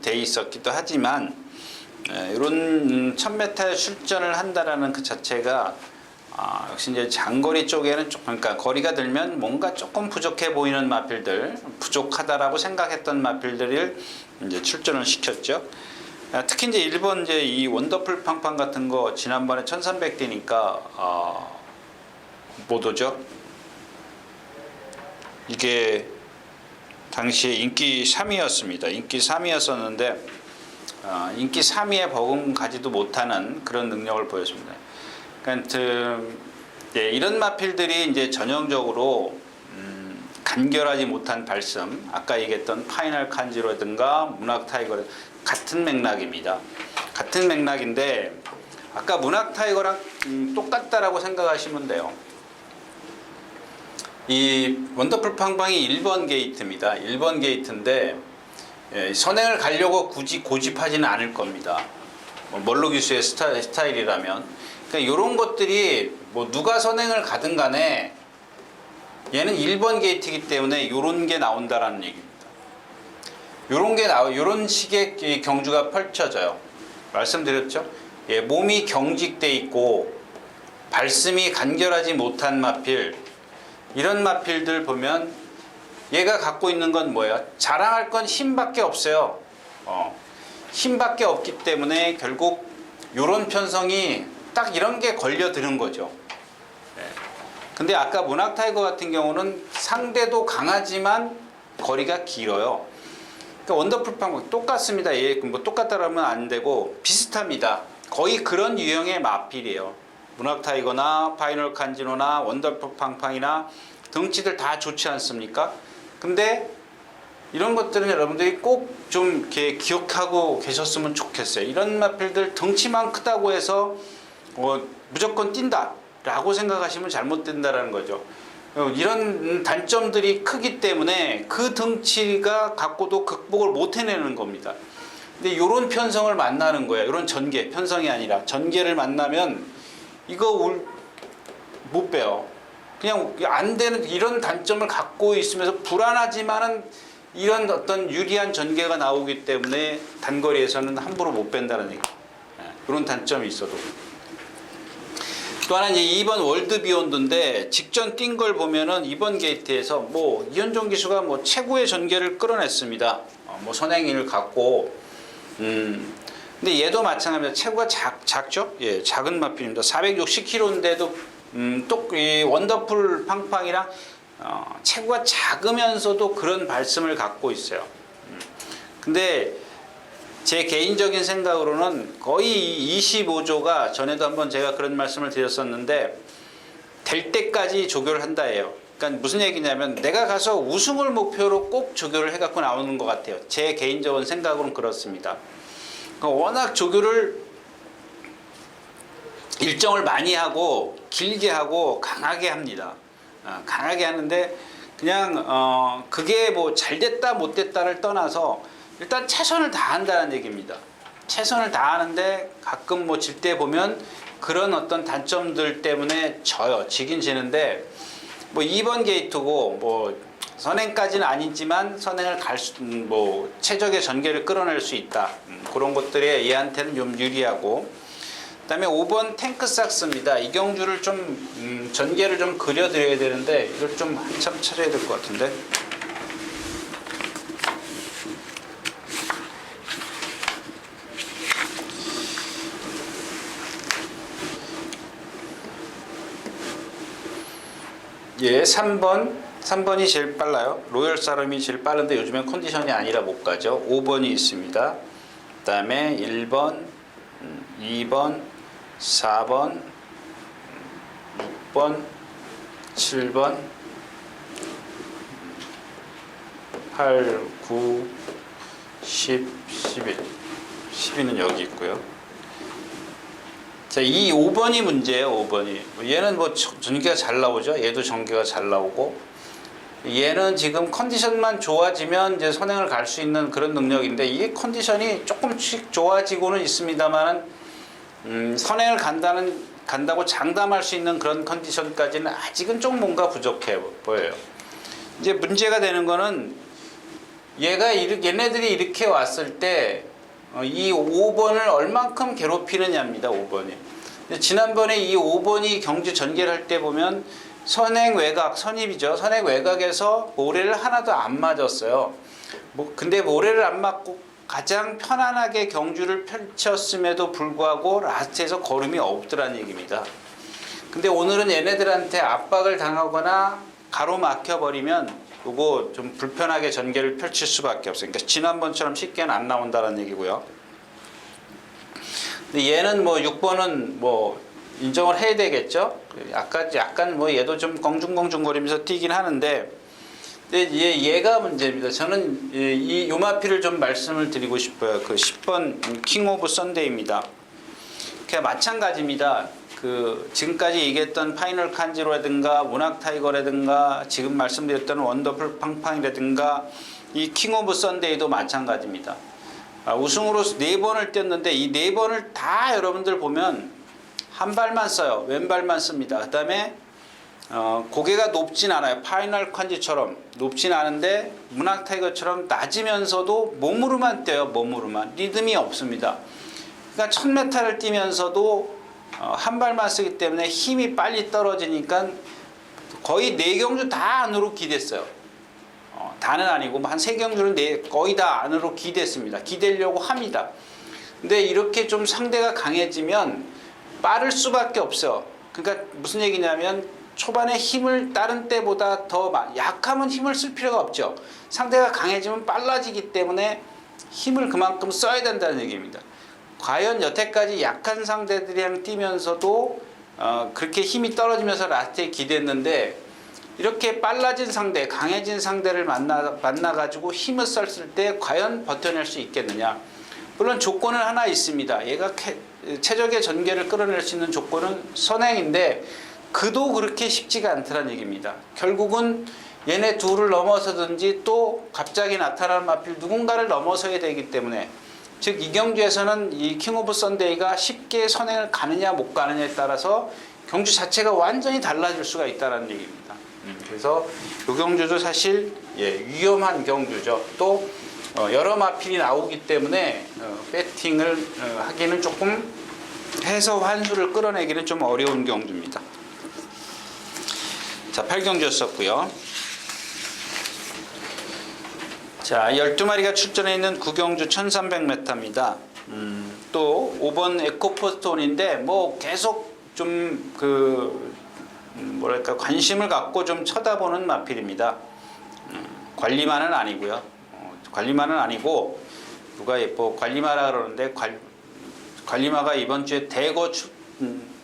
돼 있었기도 하지만, 이런 1000m에 출전을 한다라는 그 자체가 역시 이제 장거리 쪽에는 그러니까 거리가 들면 뭔가 조금 부족해 보이는 마필들, 부족하다라고 생각했던 마필들을 이제 출전을 시켰죠. 특히 이제 일본 이 원더풀 팡팡 같은 거 지난번에 1300 뛰니까 못 오죠. 이게 당시에 인기 3위였습니다. 인기 3위였었는데 인기 3위에 버금가지도 못하는 그런 능력을 보였습니다. 그러니까 이런 마필들이 이제 전형적으로 간결하지 못한 발성, 아까 얘기했던 파이널 칸지로든가 문학 타이거 같은 맥락입니다. 같은 맥락인데 아까 문학 타이거랑 똑같다라고 생각하시면 돼요. 이 원더풀 팡팡이 1번 게이트입니다. 1번 게이트인데 선행을 가려고 굳이 고집하지는 않을 겁니다. 멀로 기수의 스타일이라면. 그러니까 이런 것들이 뭐 누가 선행을 가든 간에 얘는 1번 게이트이기 때문에 이런 게 나온다라는 얘기입니다. 이런 식의 경주가 펼쳐져요. 말씀드렸죠? 몸이 경직돼 있고 발씀이 간결하지 못한 마필, 이런 마필들 보면 얘가 갖고 있는 건 뭐예요? 자랑할 건 힘밖에 없어요. 힘밖에 없기 때문에 결국 이런 편성이 딱 이런 게 걸려드는 거죠. 근데 아까 문학 타이거 같은 경우는 상대도 강하지만 거리가 길어요. 그러니까 원더풀 팡팡 똑같습니다. 뭐 똑같다라면 안 되고 비슷합니다. 거의 그런 유형의 마필이에요. 문학 타이거나 파이널 칸지노나 원더풀 팡팡이나 덩치들 다 좋지 않습니까? 근데 이런 것들은 여러분들이 꼭 좀 이렇게 기억하고 계셨으면 좋겠어요. 이런 마필들 덩치만 크다고 해서 무조건 뛴다 라고 생각하시면 잘못된다라는 거죠. 이런 단점들이 크기 때문에 그 덩치가 갖고도 극복을 못 해내는 겁니다. 근데 이런 편성을 만나는 거예요. 이런 전개, 편성이 아니라 전개를 만나면 이거 못 빼요. 그냥 안 되는 이런 단점을 갖고 있으면서 불안하지만은 이런 어떤 유리한 전개가 나오기 때문에 단거리에서는 함부로 못 뺀다는 얘기. 이런 단점이 있어도. 또 하나 이제 2번 월드 비욘드인데 직전 뛴 걸 보면은 2번 게이트에서 뭐 이현종 기수가 뭐 최고의 전개를 끌어냈습니다. 뭐 선행을 갖고. 근데 얘도 마찬가지입니다. 체구가 작죠? 예, 작은 마필입니다. 460kg인데도 또 이 원더풀 팡팡이랑 체구가 작으면서도 그런 발성을 갖고 있어요. 근데 제 개인적인 생각으로는 거의 25조가 전에도 한번 제가 그런 말씀을 드렸었는데 될 때까지 조교를 한다 해요. 그러니까 무슨 얘기냐면 내가 가서 우승을 목표로 꼭 조교를 해갖고 나오는 것 같아요. 제 개인적인 생각으로는 그렇습니다. 그러니까 워낙 조교를 일정을 많이 하고 길게 하고 강하게 합니다. 강하게 하는데 그냥 그게 뭐 잘됐다 못됐다를 떠나서 일단 최선을 다한다는 얘기입니다. 최선을 다하는데 가끔 뭐 질 때 보면 그런 어떤 단점들 때문에 지긴 지는데 뭐 2번 게이트고 뭐 선행까지는 아니지만 선행을 뭐 최적의 전개를 끌어낼 수 있다. 그런 것들에 얘한테는 좀 유리하고, 그다음에 5번 탱크삭스입니다. 이 경주를 좀 전개를 좀 그려드려야 되는데 이걸 좀 한참 찾아야 될 것 같은데. 예, 3번이 제일 빨라요. 로열 사람이 제일 빠른데 요즘엔 컨디션이 아니라 못 가죠. 5번이 있습니다. 그 다음에 1번, 2번, 4번, 6번, 7번, 8, 9, 10, 11. 12는 여기 있고요. 자, 이 5번이 문제예요. 5번이. 얘는 뭐 전개가 잘 나오죠. 얘도 전개가 잘 나오고, 얘는 지금 컨디션만 좋아지면 이제 선행을 갈 수 있는 그런 능력인데 이게 컨디션이 조금씩 좋아지고는 있습니다만은 선행을 간다고 장담할 수 있는 그런 컨디션까지는 아직은 좀 뭔가 부족해 보여요. 이제 문제가 되는 거는 얘네들이 이렇게 왔을 때 이 5번을 얼만큼 괴롭히느냐입니다. 5번이. 지난번에 이 5번이 경주 전개를 할 때 보면 선행 외곽, 선입이죠. 선행 외곽에서 모래를 하나도 안 맞았어요. 근데 모래를 안 맞고 가장 편안하게 경주를 펼쳤음에도 불구하고 라스트에서 걸음이 없더란 얘기입니다. 근데 오늘은 얘네들한테 압박을 당하거나 가로막혀 버리면 요거 좀 불편하게 전개를 펼칠 수밖에 없어요. 그러니까 지난번처럼 쉽게는 안 나온다는 얘기고요. 근데 얘는 뭐 6번은 뭐 인정을 해야 되겠죠. 약간 뭐 얘도 좀 껑중껑중거리면서 뛰긴 하는데, 근데 얘가 문제입니다. 저는 이 요마피를 좀 말씀을 드리고 싶어요. 그 10번 킹 오브 선데이입니다. 그냥 마찬가지입니다. 그 지금까지 얘기했던 파이널 칸지로라든가 문학 타이거라든가 지금 말씀드렸던 원더풀 팡팡이라든가 이 킹 오브 선데이도 마찬가지입니다. 우승으로 4번을 뛰었는데 이 4번을 다 여러분들 보면 한 발만 써요. 왼발만 씁니다. 그 다음에 고개가 높진 않아요. 파이널 칸지처럼 높진 않은데 문학 타이거처럼 낮으면서도 몸으로만 뛰어요. 몸으로만. 리듬이 없습니다. 그러니까 1000m를 뛰면서도 한 발만 쓰기 때문에 힘이 빨리 떨어지니까 거의 4경주 다 안으로 기댔어요. 다는 아니고 한 3경주는 거의 다 안으로 기댔습니다. 기대려고 합니다. 근데 이렇게 좀 상대가 강해지면 빠를 수밖에 없어요. 그러니까 무슨 얘기냐면 초반에 힘을 다른 때보다 더 약하면 힘을 쓸 필요가 없죠. 상대가 강해지면 빨라지기 때문에 힘을 그만큼 써야 된다는 얘기입니다. 과연 여태까지 약한 상대들이랑 뛰면서도 그렇게 힘이 떨어지면서 라스트에 기댔는데 이렇게 빨라진 상대, 강해진 상대를 만나가지고 힘을 썼을 때 과연 버텨낼 수 있겠느냐. 물론 조건은 하나 있습니다. 얘가 최적의 전개를 끌어낼 수 있는 조건은 선행인데 그도 그렇게 쉽지가 않더란 얘기입니다. 결국은 얘네 둘을 넘어서든지 또 갑자기 나타나는 마필 누군가를 넘어서야 되기 때문에, 즉 이 경주에서는 이 킹 오브 선데이가 쉽게 선행을 가느냐 못 가느냐에 따라서 경주 자체가 완전히 달라질 수가 있다는 얘기입니다. 그래서 이 경주도 사실 위험한 경주죠. 또 여러 마필이 나오기 때문에 배팅을 하기는 조금 해서 환수를 끌어내기는 좀 어려운 경주입니다. 자, 8경주였었고요. 자, 12마리가 출전해 있는 구경주 1300m입니다. 또 5번 에코포스톤인데 뭐 계속 좀 뭐랄까 관심을 갖고 좀 쳐다보는 마필입니다. 관리만은 아니고요. 관리만은 아니고 누가 관리마라 그러는데 관리마가 이번 주에 대거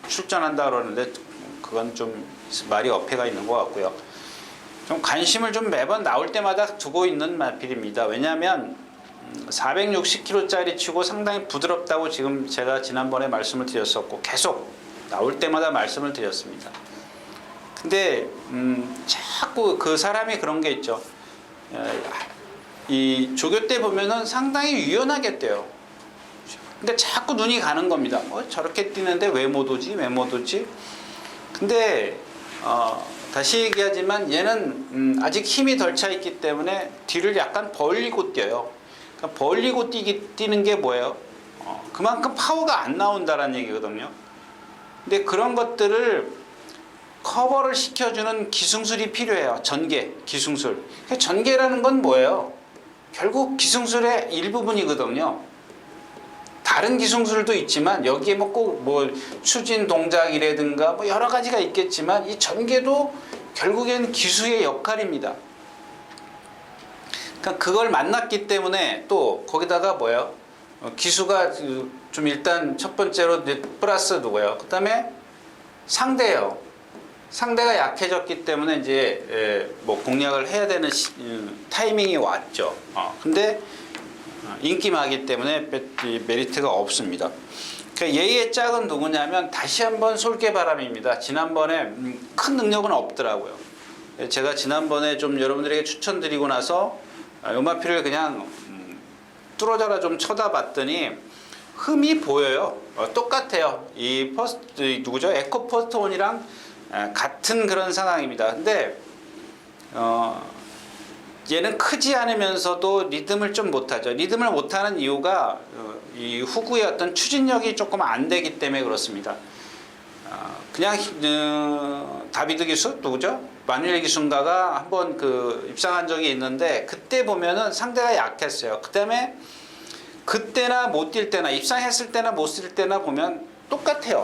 출전한다 그러는데 그건 좀 말이 어폐가 있는 것 같고요. 좀 관심을 좀 매번 나올 때마다 두고 있는 마필입니다. 왜냐하면 460kg짜리 치고 상당히 부드럽다고 지금 제가 지난번에 말씀을 드렸었고 계속 나올 때마다 말씀을 드렸습니다. 근데 자꾸 그 사람이 그런 게 있죠. 이 조교 때 보면은 상당히 유연하게 뛰어요. 근데 자꾸 눈이 가는 겁니다. 저렇게 뛰는데 왜 못 오지? 왜 못 오지? 근데 다시 얘기하지만 얘는 아직 힘이 덜 차 있기 때문에 뒤를 약간 벌리고 뛰어요. 그러니까 벌리고 뛰는 게 뭐예요? 그만큼 파워가 안 나온다라는 얘기거든요. 근데 그런 것들을 커버를 시켜주는 기승술이 필요해요. 전개, 기승술. 전개라는 건 뭐예요? 결국 기승술의 일부분이거든요. 다른 기승술도 있지만 여기에 뭐 꼭 뭐 추진 동작이라든가 뭐 여러 가지가 있겠지만 이 전개도 결국엔 기수의 역할입니다. 그러니까 그걸 만났기 때문에 또 거기다가 뭐예요? 기수가 좀 일단 첫 번째로 플러스 누구예요? 그 다음에 상대예요. 상대가 약해졌기 때문에 이제 뭐 공략을 해야 되는 타이밍이 왔죠. 근데 인기마기 때문에 메리트가 없습니다. 그러니까 얘의 짝은 누구냐면 다시 한번 솔개바람입니다. 지난번에 큰 능력은 없더라고요. 제가 지난번에 좀 여러분들에게 추천드리고 나서 요마피를 그냥 뚫어져라 좀 쳐다봤더니 흠이 보여요. 똑같아요. 이 퍼스트 누구죠? 에코 퍼스트온이랑 같은 그런 상황입니다. 근데 얘는 크지 않으면서도 리듬을 좀 못하죠. 리듬을 못하는 이유가 이 후구의 어떤 추진력이 조금 안 되기 때문에 그렇습니다. 그냥 다비드 기수 누구죠? 마누엘 기수인가가 한번 그 입상한 적이 있는데 그때 보면은 상대가 약했어요. 그다음에 그때나 못 뛸 때나 입상했을 때나 못 쓸 때나 보면 똑같아요.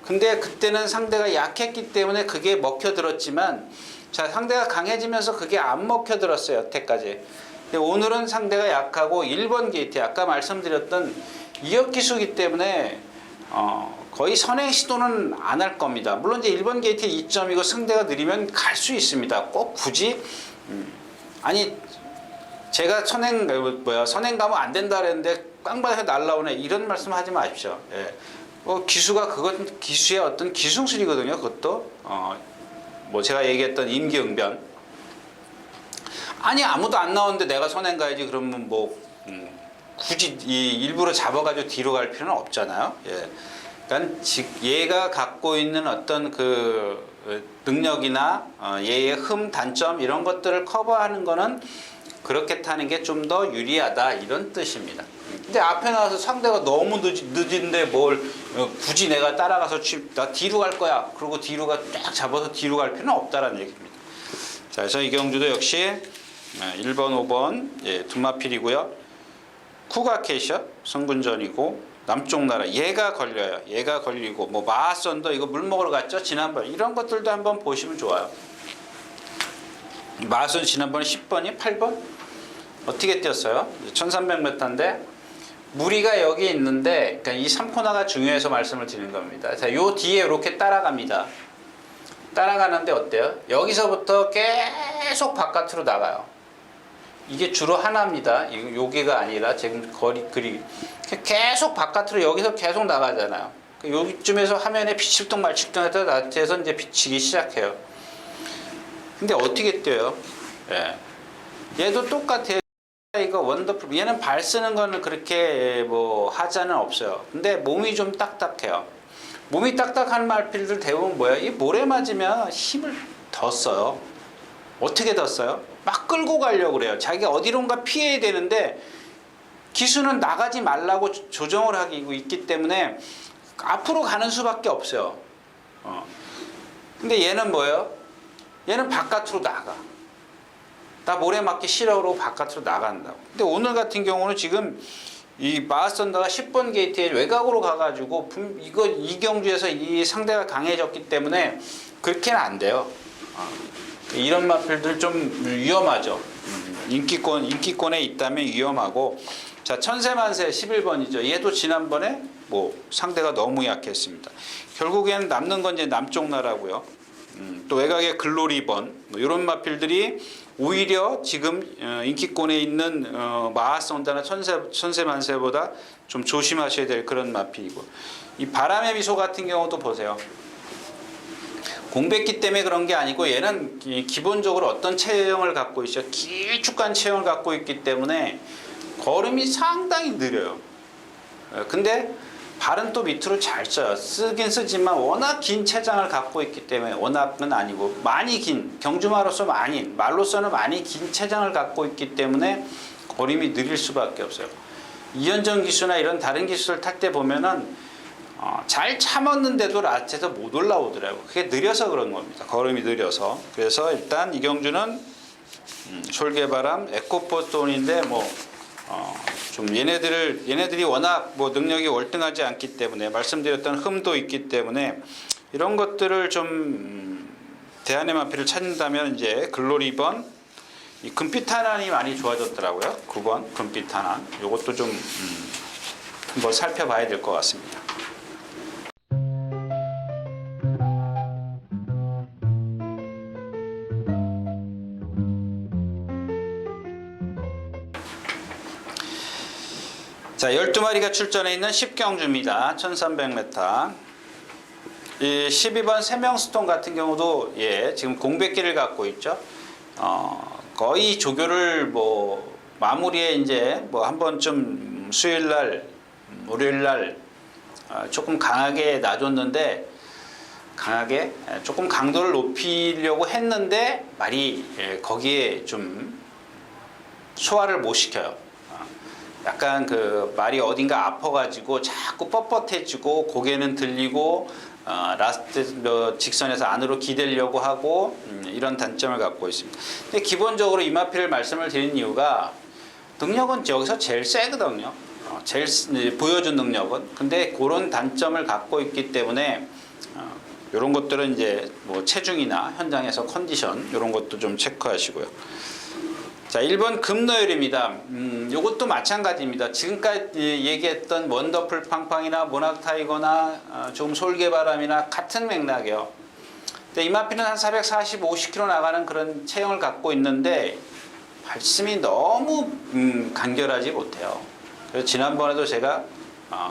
근데 그때는 상대가 약했기 때문에 그게 먹혀들었지만 자, 상대가 강해지면서 그게 안 먹혀들었어요. 여태까지. 근데 오늘은 상대가 약하고 1번 게이트 아까 말씀드렸던 이역 기수이기 때문에 거의 선행 시도는 안 할 겁니다. 물론 이제 1번 게이트 2점이고 상대가 느리면 갈 수 있습니다. 꼭 굳이 아니 제가 선행 가면 안 된다 그랬는데 깡받아서 날라오네 이런 말씀 하지 마십시오. 예. 기수가 그건 기수의 어떤 기승술이거든요. 그것도 뭐 제가 얘기했던 임기응변. 아니 아무도 안 나오는데 내가 선행 가야지 그러면 뭐 굳이 일부러 잡아가지고 뒤로 갈 필요는 없잖아요. 예. 그러니까 얘가 갖고 있는 어떤 그 능력이나 얘의 흠, 단점 이런 것들을 커버하는 거는 그렇게 타는 게 좀 더 유리하다 이런 뜻입니다. 근데 앞에 나와서 상대가 너무 늦은데 뭘 굳이 내가 따라가서 나 뒤로 갈 거야. 그리고 뒤로가 쫙 잡아서 뒤로 갈 필요는 없다라는 얘기입니다. 자, 그래서 이 경주도 역시 1번, 5번 예, 두마필이고요. 쿠가케이셔 성군전이고 남쪽 나라 얘가 걸려요. 얘가 걸리고 뭐 마하선도 이거 물 먹으러 갔죠. 지난번 이런 것들도 한번 보시면 좋아요. 마하선 지난번에 10번이 8번 어떻게 뛰었어요? 1300m인데 무리가 여기 있는데 그러니까 이 3코너가 중요해서 말씀을 드리는 겁니다. 자, 요 뒤에 이렇게 따라갑니다. 따라가는데 어때요? 여기서부터 계속 바깥으로 나가요. 이게 주로 하나입니다. 여기가 아니라 지금 그리 계속 바깥으로 여기서 계속 나가잖아요. 여기쯤에서 화면에 비칠동 말칠동에서 나한테서 이제 비치기 시작해요. 근데 어떻게 뛰어요? 예. 얘도 똑같아요. 이거 원더풀. 얘는 발 쓰는 거는 그렇게 뭐 하자는 없어요. 근데 몸이 좀 딱딱해요. 몸이 딱딱한 말필들 대부분 뭐야? 이 모래 맞으면 힘을 더 써요. 어떻게 더 써요? 막 끌고 가려고 그래요. 자기가 어디론가 피해야 되는데 기수는 나가지 말라고 조정을 하고 있기 때문에 앞으로 가는 수밖에 없어요. 근데 얘는 뭐예요? 얘는 바깥으로 나가. 나 모래 맞기 싫어 그러고 바깥으로 나간다고. 근데 오늘 같은 경우는 지금 이 마하선더가 10번 게이트에 외곽으로 가가지고 이 경주에서 이 상대가 강해졌기 때문에 그렇게는 안 돼요. 이런 마필들 좀 위험하죠. 인기권에 있다면 위험하고. 자, 천세만세 11번이죠. 얘도 지난번에 뭐 상대가 너무 약했습니다. 결국에는 남는 건 이제 남쪽 나라고요. 또 외곽의 글로리번 뭐 이런 마필들이 오히려 지금 인기권에 있는 마하선다나 천세만세보다 좀 조심하셔야 될 그런 마필이고, 이 바람의 미소 같은 경우도 보세요. 공백기 때문에 그런 게 아니고 얘는 기본적으로 어떤 체형을 갖고 있어요. 길쭉한 체형을 갖고 있기 때문에 걸음이 상당히 느려요. 근데 발은 또 밑으로 잘 써요. 쓰긴 쓰지만 워낙 긴 체장을 갖고 있기 때문에, 워낙은 아니고 많이 긴, 경주마로서 많이, 말로서는 많이 긴 체장을 갖고 있기 때문에 걸음이 느릴 수밖에 없어요. 이현정 기수나 이런 다른 기수를 탈 때 보면은 잘 참았는데도 라스트에서 못 올라오더라고요. 그게 느려서 그런 겁니다. 걸음이 느려서. 그래서 일단 이경주는 솔개바람, 에코포스톤인데 좀 얘네들이 워낙 능력이 월등하지 않기 때문에, 말씀드렸던 흠도 있기 때문에 이런 것들을 좀 대안의 마필을 찾는다면 이제 글로리번, 이 금빛 하난이 많이 좋아졌더라고요. 9번 금빛 하난. 요것도 좀 한번 살펴봐야 될 것 같습니다. 자, 12마리가 출전해 있는 10경주입니다. 1300m. 이 12번 세명스톤 같은 경우도 지금 공백기를 갖고 있죠. 거의 조교를 마무리에 이제 한 번쯤 수요일 날, 월요일 날 조금 강하게 놔줬는데, 조금 강도를 높이려고 했는데 말이 거기에 좀 소화를 못 시켜요. 약간 그 말이 어딘가 아파가지고 자꾸 뻣뻣해지고 고개는 들리고 라스트 직선에서 안으로 기대려고 하고 이런 단점을 갖고 있습니다. 근데 기본적으로 이 마필을 말씀을 드린 이유가 능력은 여기서 제일 세거든요. 제일 보여준 능력은. 근데 그런 단점을 갖고 있기 때문에 이런 것들은 이제 체중이나 현장에서 컨디션 이런 것도 좀 체크하시고요. 자, 1번 금노열입니다. 요것도 마찬가지입니다. 지금까지 얘기했던 원더풀 팡팡이나 모낙타이거나 조금 솔개바람이나 같은 맥락이에요. 근데 이 마필은 한 440, 50km 나가는 그런 체형을 갖고 있는데 말씀이 너무 간결하지 못해요. 그래서 지난번에도 제가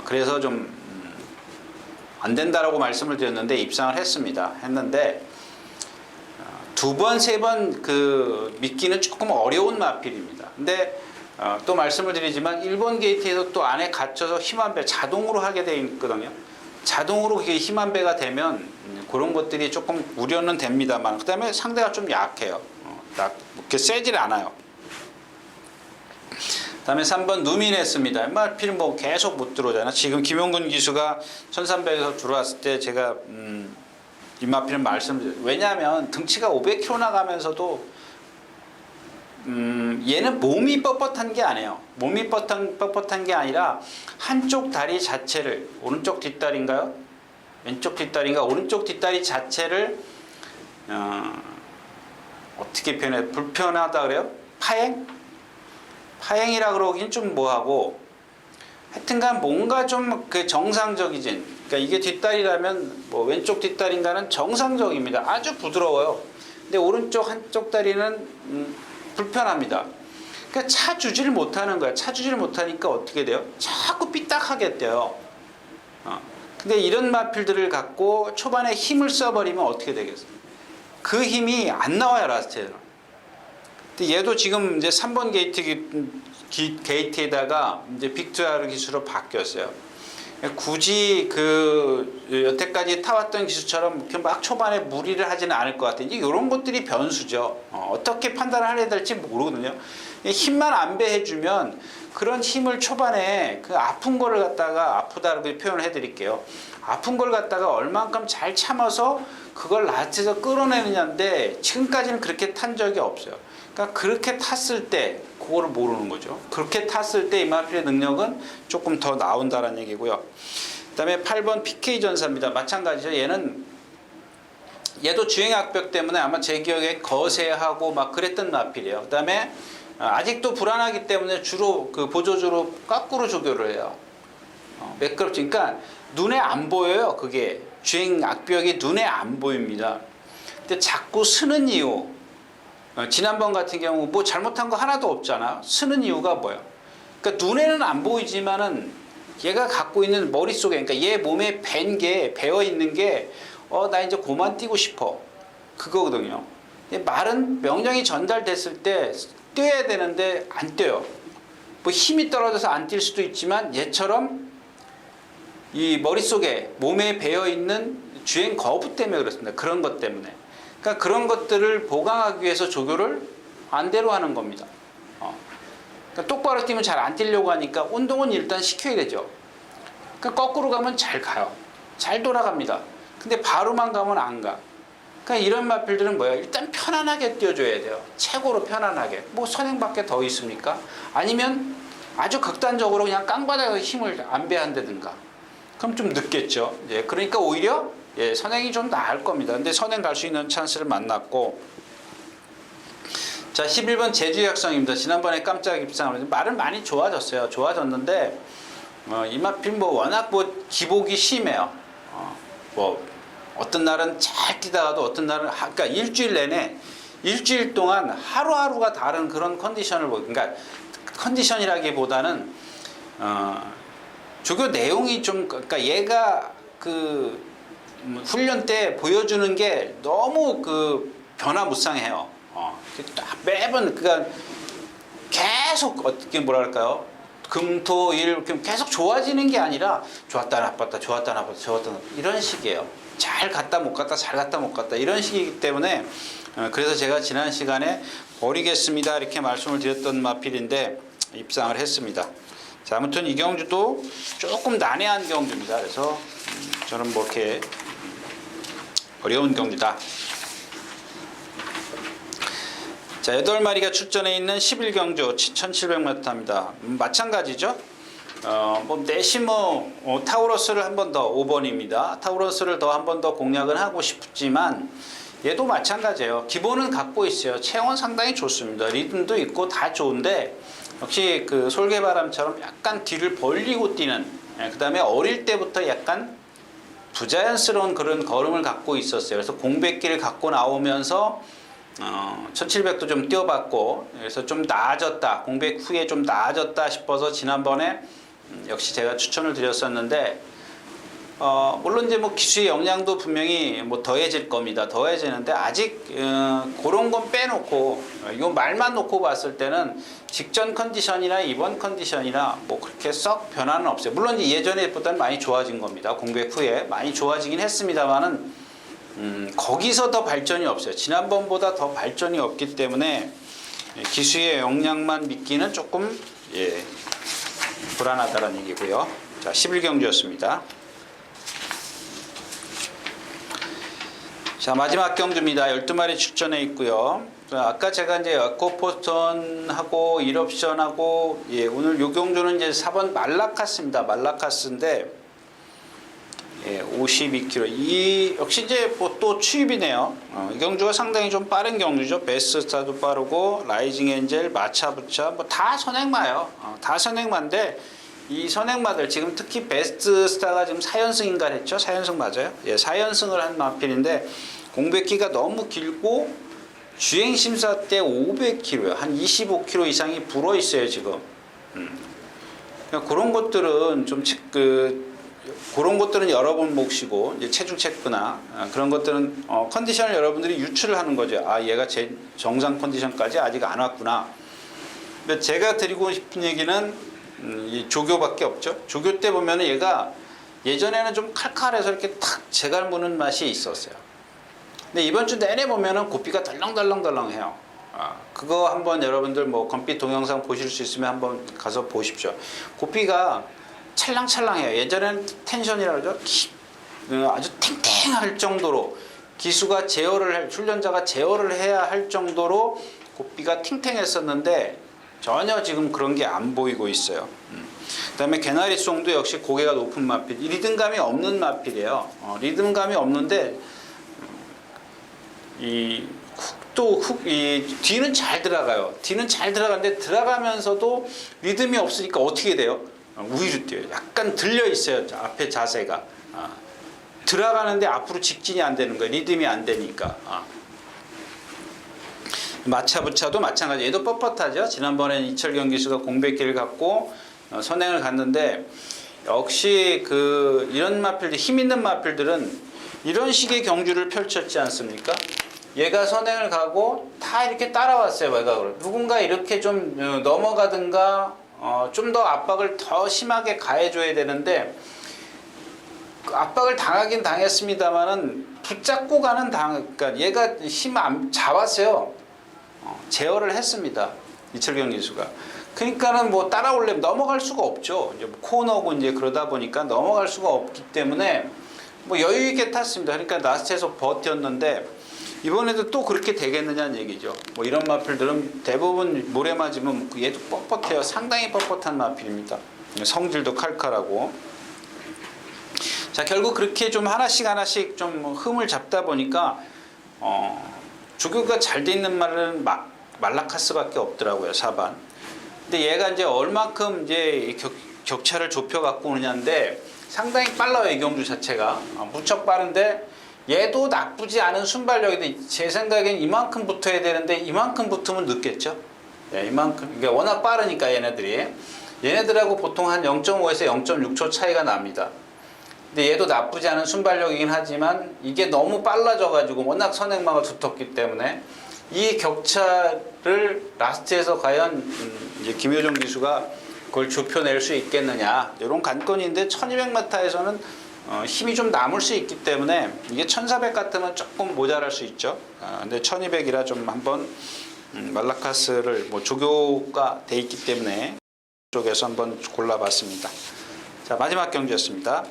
그래서 좀 안 된다라고 말씀을 드렸는데 입상을 했는데 두 번, 세 번 믿기는 조금 어려운 마필입니다. 근데 또 말씀을 드리지만 일본 게이트에서 또 안에 갇혀서 힘한배 자동으로 하게 되어 있거든요. 자동으로 그게 힘한배가 되면 그런 것들이 조금 우려는 됩니다만, 그 다음에 상대가 좀 약해요. 그렇게 세질 않아요. 그 다음에 3번 누미네스입니다. 마필 계속 못 들어오잖아요. 지금 김용근 기수가 1300에서 들어왔을 때 제가 이 마필은 말씀드려요. 왜냐하면 등치가 500kg 나가면서도 얘는 몸이 뻣뻣한 게 아니에요. 몸이 뻣뻣한 게 아니라 한쪽 다리 자체를, 오른쪽 뒷다리인가요? 왼쪽 뒷다리인가? 오른쪽 뒷다리 자체를 어떻게 표현해? 불편하다 그래요? 파행이라 그러긴 좀 뭐하고, 하여튼간 뭔가 좀 정상적이진, 그러니까 이게 뒷다리라면 왼쪽 뒷다리인가는 정상적입니다. 아주 부드러워요. 근데 오른쪽 한쪽 다리는 불편합니다. 그러니까 차주지를 못하는 거야. 차주지를 못하니까 어떻게 돼요? 자꾸 삐딱하게 돼요. 근데 이런 마필들을 갖고 초반에 힘을 써버리면 어떻게 되겠어요? 그 힘이 안 나와요, 라스트에는. 근데 얘도 지금 이제 3번 게이트에다가 이제 빅투아르 기수로 바뀌었어요. 굳이 여태까지 타왔던 기수처럼 이렇게 막 초반에 무리를 하지는 않을 것 같아요. 이제 이런 것들이 변수죠. 어떻게 판단을 해야 될지 모르거든요. 힘만 안배해주면 그런 힘을 초반에 아픈 거를 갖다가, 아프다고 표현을 해드릴게요. 아픈 걸 갖다가 얼만큼 잘 참아서 그걸 라스트에서 끌어내느냐인데, 지금까지는 그렇게 탄 적이 없어요. 그러니까 그렇게 탔을 때 그거를 모르는 거죠. 그렇게 탔을 때 이 마필의 능력은 조금 더 나온다는 얘기고요. 그 다음에 8번 PK 전사입니다. 마찬가지죠. 얘도 주행악벽 때문에 아마 제 기억에 거세하고 막 그랬던 마필이에요. 그 다음에 아직도 불안하기 때문에 주로 보조주로 거꾸로 조교를 해요. 매끄럽지. 그러니까 눈에 안 보여요. 그게 주행악벽이 눈에 안 보입니다. 근데 자꾸 쓰는 이유, 지난번 같은 경우 뭐 잘못한 거 하나도 없잖아. 쓰는 이유가 뭐야? 그러니까 눈에는 안 보이지만은 얘가 갖고 있는 머릿속에, 그러니까 얘 몸에 배어 있는 게, 나 이제 그만 뛰고 싶어. 그거거든요. 말은 명령이 전달됐을 때 뛰어야 되는데 안 뛰어요. 뭐 힘이 떨어져서 안 뛸 수도 있지만 얘처럼 이 머릿속에 몸에 배어 있는 주행 거부 때문에 그렇습니다. 그런 것 때문에. 그러니까 그런 것들을 보강하기 위해서 조교를 반대로 하는 겁니다. 그러니까 똑바로 뛰면 잘 안 뛰려고 하니까 운동은 일단 시켜야 되죠. 그러니까 거꾸로 가면 잘 가요. 잘 돌아갑니다. 근데 바로만 가면 안 가. 그러니까 이런 마필들은 뭐예요? 일단 편안하게 뛰어줘야 돼요. 최고로 편안하게. 뭐 선행밖에 더 있습니까? 아니면 아주 극단적으로 그냥 깡바닥에 힘을 안배한다든가. 그럼 좀 늦겠죠. 예, 그러니까 오히려 선행이 좀 나을 겁니다. 근데 선행 갈 수 있는 찬스를 만났고, 자 11번 제주약성입니다. 지난번에 깜짝 입상을 말은 많이 좋아졌어요. 좋아졌는데 이 마필 뭐 워낙 뭐 기복이 심해요. 뭐 어떤 날은 잘 뛰다가도 어떤 날은 그러니까 일주일 동안 하루하루가 다른 그런 컨디션을 그러니까 컨디션이라기보다는 조교 내용이 좀, 그러니까 얘가 그 훈련 때 보여주는 게 너무 그 변화무쌍해요. 매번 그러니까 계속 어떻게 뭐랄까요? 금토일 계속 좋아지는 게 아니라 좋았다 나빴다 좋았다 나빴다 좋았다 나빴다 이런 식이에요. 잘 갔다 못 갔다 잘 갔다 못 갔다 이런 식이기 때문에 그래서 제가 지난 시간에 버리겠습니다 이렇게 말씀을 드렸던 마필인데 입상을 했습니다. 자, 아무튼 이 경주도 조금 난해한 경주입니다. 그래서 저는 뭐 이렇게 어려운 경주다. 자, 8마리가 출전해 있는 11경주 1700m입니다. 마찬가지죠. 뭐 내심 타우러스를 한 번 더 5번입니다. 타우러스를 더 한 번 더 공략은 하고 싶지만 얘도 마찬가지예요. 기본은 갖고 있어요. 체형은 상당히 좋습니다. 리듬도 있고 다 좋은데 역시 그 솔개바람처럼 약간 뒤를 벌리고 뛰는, 그 다음에 어릴 때부터 약간 부자연스러운 그런 걸음을 갖고 있었어요. 그래서 공백기를 갖고 나오면서 1700도 좀 뛰어봤고, 그래서 좀 나아졌다, 공백 후에 좀 나아졌다 싶어서 지난번에 역시 제가 추천을 드렸었는데, 물론 이제 뭐 기수의 역량도 분명히 뭐 더해질 겁니다. 더해지는데 아직 그런 건 빼놓고 이 말만 놓고 봤을 때는 직전 컨디션이나 이번 컨디션이나 뭐 그렇게 썩 변화는 없어요. 물론 이제 예전에보다는 많이 좋아진 겁니다. 공백 후에 많이 좋아지긴 했습니다만은 거기서 더 발전이 없어요. 지난번보다 더 발전이 없기 때문에 기수의 역량만 믿기는 조금 불안하다는 얘기고요. 자, 11경주였습니다. 자, 마지막 경주입니다. 12마리 출전해 있고요. 아까 제가 이제 에코포스턴하고 1옵션하고 오늘 요 경주는 이제 4번 말라카스입니다. 말라카스인데 52km. 이 역시 이제 뭐 또 추입이네요. 이 경주가 상당히 좀 빠른 경주죠. 베스트스타도 빠르고 라이징 엔젤, 마차부차 뭐 다 선행마예요. 다 선행마인데 이 선행마들 지금 특히 베스트스타가 지금 4연승인가 했죠. 4연승 맞아요. 4연승을 한 마필인데 공백기가 너무 길고 주행심사 때 500km요. 한 25km 이상이 불어 있어요 지금. 그러니까 그런 것들은 좀 그런 것들은 여러분 몫이고 이제 체중 체크나 그런 것들은 컨디션을 여러분들이 유출을 하는 거죠. 얘가 제 정상 컨디션까지 아직 안 왔구나. 근데 제가 드리고 싶은 얘기는 이 조교밖에 없죠. 조교 때 보면은 얘가 예전에는 좀 칼칼해서 이렇게 탁 재갈 무는 맛이 있었어요. 근데 이번 주 내내 보면은 고삐가 덜렁덜렁덜렁해요. 그거 한번 여러분들 뭐 건빛 동영상 보실 수 있으면 한번 가서 보십시오. 고삐가 찰랑찰랑해요. 예전에는 텐션이라 그러죠. 아주 탱탱할 정도로 기수가 훈련자가 제어를 해야 할 정도로 고삐가 탱탱했었는데 전혀 지금 그런 게 안 보이고 있어요. 그 다음에 개나리송도 역시 고개가 높은 마필, 리듬감이 없는 마필이에요. 리듬감이 없는데 이 뒤는 잘 들어가요. 뒤는 잘 들어가는데 들어가면서도 리듬이 없으니까 어떻게 돼요? 우위로 뛰어요. 약간 들려 있어요. 앞에 자세가. 들어가는데 앞으로 직진이 안 되는 거예요. 리듬이 안 되니까. 마차부차도 마찬가지. 얘도 뻣뻣하죠. 지난번에 이철경 기수가 공백기를 갖고 선행을 갔는데 역시 이런 마필들, 힘 있는 마필들은 이런 식의 경주를 펼쳤지 않습니까? 얘가 선행을 가고 다 이렇게 따라왔어요. 외곽으로. 누군가 이렇게 좀 넘어가든가 좀 더 압박을 더 심하게 가해줘야 되는데 압박을 당하긴 당했습니다만은 붙잡고 가는 그러니까 얘가 힘 안 잡았어요. 제어를 했습니다. 이철경 기수가. 그러니까는 뭐 따라오려면 넘어갈 수가 없죠. 이제 코너고 이제 그러다 보니까 넘어갈 수가 없기 때문에 뭐 여유 있게 탔습니다. 그러니까 라스트에서 버텼는데 이번에도 또 그렇게 되겠느냐는 얘기죠. 뭐 이런 마필들은 대부분 모래 맞으면 얘도 뻣뻣해요. 상당히 뻣뻣한 마필입니다. 성질도 칼칼하고. 자, 결국 그렇게 좀 하나씩 좀 흠을 잡다 보니까 조교가 잘 돼 있는 말은 말라카스밖에 없더라고요. 4반. 근데 얘가 이제 얼만큼 이제 격차를 좁혀 갖고 오느냐인데 상당히 빨라요. 이 경주 자체가 무척 빠른데 얘도 나쁘지 않은 순발력인데 제 생각엔 이만큼 붙어야 되는데 이만큼 붙으면 늦겠죠. 예, 이만큼. 그러니까 워낙 빠르니까 얘네들하고 보통 한 0.5에서 0.6초 차이가 납니다. 근데 얘도 나쁘지 않은 순발력이긴 하지만 이게 너무 빨라져가지고 워낙 선행마가 두텁기 때문에 이 격차를 라스트에서 과연 이제 김효정 기수가 그걸 좁혀낼 수 있겠느냐 이런 관건인데 1200m에서는 힘이 좀 남을 수 있기 때문에 이게 1400 같으면 조금 모자랄 수 있죠. 근데 1200이라 좀 한번 말라카스를 뭐 조교가 돼 있기 때문에 쪽에서 한번 골라봤습니다. 자, 마지막 경주였습니다.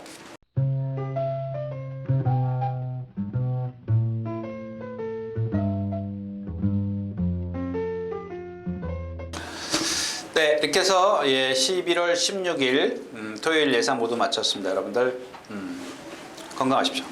네, 이렇게 해서 11월 16일 토요일 예상 모두 마쳤습니다. 여러분들 건강하십시오.